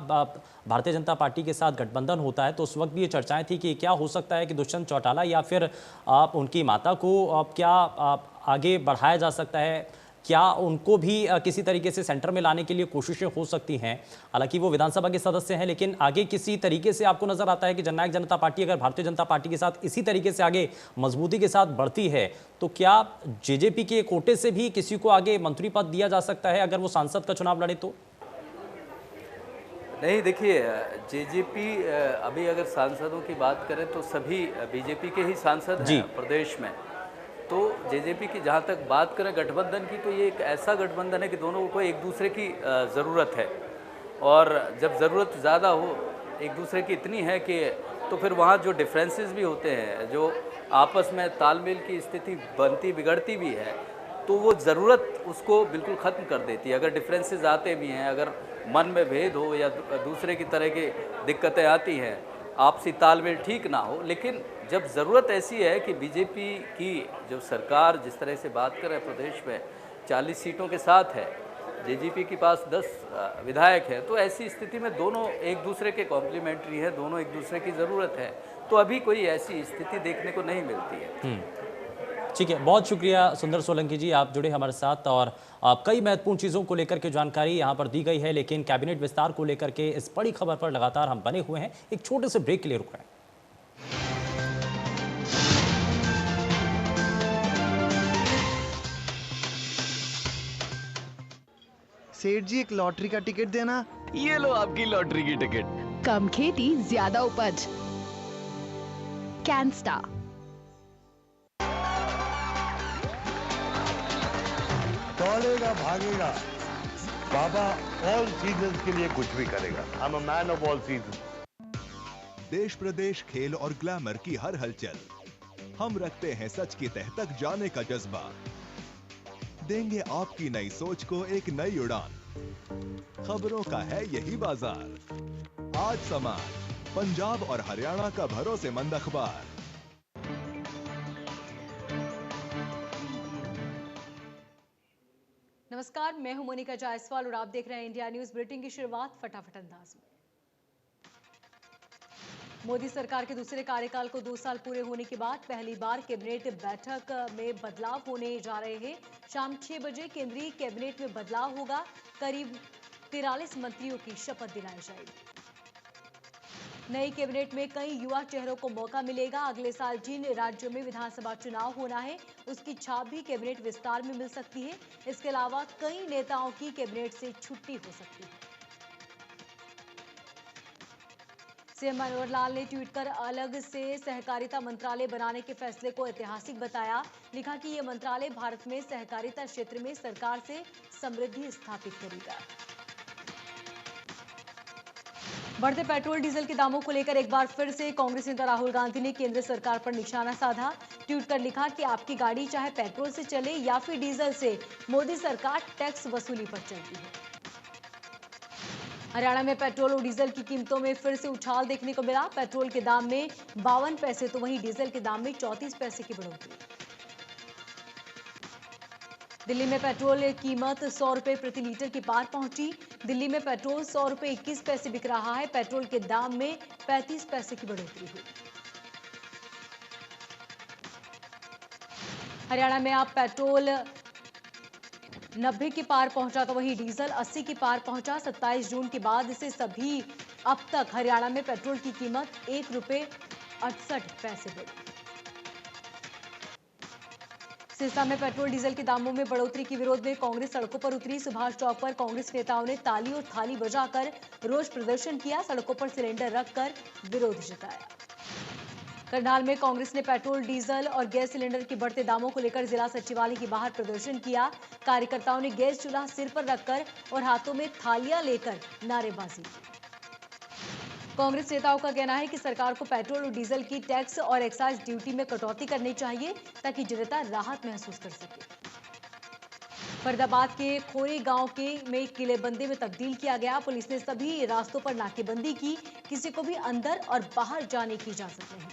भारतीय जनता पार्टी के साथ गठबंधन होता है तो उस वक्त भी ये चर्चाएं थी कि क्या हो सकता है कि दुष्यंत चौटाला या फिर उनकी माता को क्या आगे बढ़ाया जा सकता है, क्या उनको भी किसी तरीके से सेंटर में लाने के लिए कोशिशें हो सकती हैं। हालांकि वो विधानसभा के सदस्य हैं, लेकिन आगे किसी तरीके से आपको नजर आता है कि जननायक जनता पार्टी अगर भारतीय जनता पार्टी के साथ इसी तरीके से आगे मजबूती के साथ बढ़ती है तो क्या जेजेपी के कोटे से भी किसी को आगे मंत्री पद दिया जा सकता है अगर वो सांसद का चुनाव लड़े तो? नहीं, देखिए, जेजेपी अभी अगर सांसदों की बात करें तो सभी बीजेपी के ही सांसद हैं प्रदेश में। तो जेजेपी की जहाँ तक बात करें गठबंधन की, तो ये एक ऐसा गठबंधन है कि दोनों को एक दूसरे की ज़रूरत है, और जब ज़रूरत ज़्यादा हो एक दूसरे की इतनी है कि तो फिर वहाँ जो डिफरेंसेस भी होते हैं, जो आपस में तालमेल की स्थिति बनती बिगड़ती भी है, तो वो ज़रूरत उसको बिल्कुल ख़त्म कर देती है। अगर डिफरेंसेस आते भी हैं, अगर मन में भेद हो या दूसरे की तरह की दिक्कतें आती हैं, आपसी तालमेल ठीक ना हो, लेकिन जब ज़रूरत ऐसी है कि बीजेपी की जो सरकार जिस तरह से बात कर रहे हैं प्रदेश में 40 सीटों के साथ है, जेजेपी के पास 10 विधायक हैं, तो ऐसी स्थिति में दोनों एक दूसरे के कॉम्प्लीमेंट्री हैं, दोनों एक दूसरे की ज़रूरत है, तो अभी कोई ऐसी स्थिति देखने को नहीं मिलती है। ठीक है, बहुत शुक्रिया सुंदर सोलंकी जी, आप जुड़े हमारे साथ और कई महत्वपूर्ण चीज़ों को लेकर के जानकारी यहाँ पर दी गई है, लेकिन कैबिनेट विस्तार को लेकर के इस बड़ी खबर पर लगातार हम बने हुए हैं। एक छोटे से ब्रेक के लिए रुक रहे हैं। सेठ जी, एक लॉटरी का टिकट देना। ये लो आपकी लॉटरी की टिकट। कम खेती ज्यादा उपज, कैनस्टा। दौड़ेगा भागेगा, बाबा ऑल सीजन्स के लिए कुछ भी करेगा। I am a man of all season. देश प्रदेश, खेल और ग्लैमर की हर हलचल, हम रखते हैं सच की तह तक जाने का जज्बा, देंगे आपकी नई सोच को एक नई उड़ान। खबरों का है यही बाजार, आज समाज, पंजाब और हरियाणा का भरोसेमंद अखबार। नमस्कार, मैं हूं मोनिका जायसवाल और आप देख रहे हैं इंडिया न्यूज बुलेटिन की शुरुआत फटाफट अंदाज में। मोदी सरकार के दूसरे कार्यकाल को 2 साल पूरे होने के बाद पहली बार कैबिनेट बैठक में बदलाव होने जा रहे हैं। शाम 6 बजे केंद्रीय कैबिनेट में बदलाव होगा। करीब 43 मंत्रियों की शपथ दिलाई जाएगी। नई कैबिनेट में कई युवा चेहरों को मौका मिलेगा। अगले साल जिन राज्यों में विधानसभा चुनाव होना है उसकी छाप भी कैबिनेट विस्तार में मिल सकती है। इसके अलावा कई नेताओं की कैबिनेट से छुट्टी हो सकती है। सीएम मनोहर लाल ने ट्वीट कर अलग से सहकारिता मंत्रालय बनाने के फैसले को ऐतिहासिक बताया। लिखा कि यह मंत्रालय भारत में सहकारिता क्षेत्र में सरकार से समृद्धि स्थापित करेगा। बढ़ते पेट्रोल डीजल के दामों को लेकर एक बार फिर से कांग्रेस नेता राहुल गांधी ने केंद्र सरकार पर निशाना साधा। ट्वीट कर लिखा कि आपकी गाड़ी चाहे पेट्रोल से चले या फिर डीजल से, मोदी सरकार टैक्स वसूली पर चलती है। हरियाणा में पेट्रोल और डीजल की कीमतों में फिर से उछाल देखने को मिला। पेट्रोल के दाम में 52 पैसे तो वहीं डीजल के दाम में 34 पैसे की बढ़ोतरी। दिल्ली में पेट्रोल कीमत 100 रुपए प्रति लीटर के पार पहुंची। दिल्ली में पेट्रोल 100 रुपए 21 पैसे बिक रहा है। पेट्रोल के दाम में 35 पैसे की बढ़ोतरी हुई। हरियाणा में अब पेट्रोल 90 के पार पहुंचा तो वहीं डीजल 80 के पार पहुंचा। 27 जून के बाद से सभी अब तक हरियाणा में पेट्रोल की कीमत 1 रुपए 68 पैसे बढ़ी। सिरसा में पेट्रोल डीजल के दामों में बढ़ोतरी के विरोध में कांग्रेस सड़कों पर उतरी। सुभाष चौक पर कांग्रेस नेताओं ने ताली और थाली बजाकर रोष प्रदर्शन किया। सड़कों पर सिलेंडर रखकर विरोध जताया। करनाल में कांग्रेस ने पेट्रोल, डीजल और गैस सिलेंडर के बढ़ते दामों को लेकर जिला सचिवालय के बाहर प्रदर्शन किया। कार्यकर्ताओं ने गैस चूल्हा सिर पर रखकर और हाथों में थालियां लेकर नारेबाजी की। कांग्रेस नेताओं का कहना है कि सरकार को पेट्रोल और डीजल की टैक्स और एक्साइज ड्यूटी में कटौती करनी चाहिए ताकि जनता राहत महसूस कर सके। फरीदाबाद के खोरे गांव में किलेबंदी में तब्दील किया गया। पुलिस ने सभी रास्तों पर नाकेबंदी की। किसी को भी अंदर और बाहर जाने की इजाजत नहीं।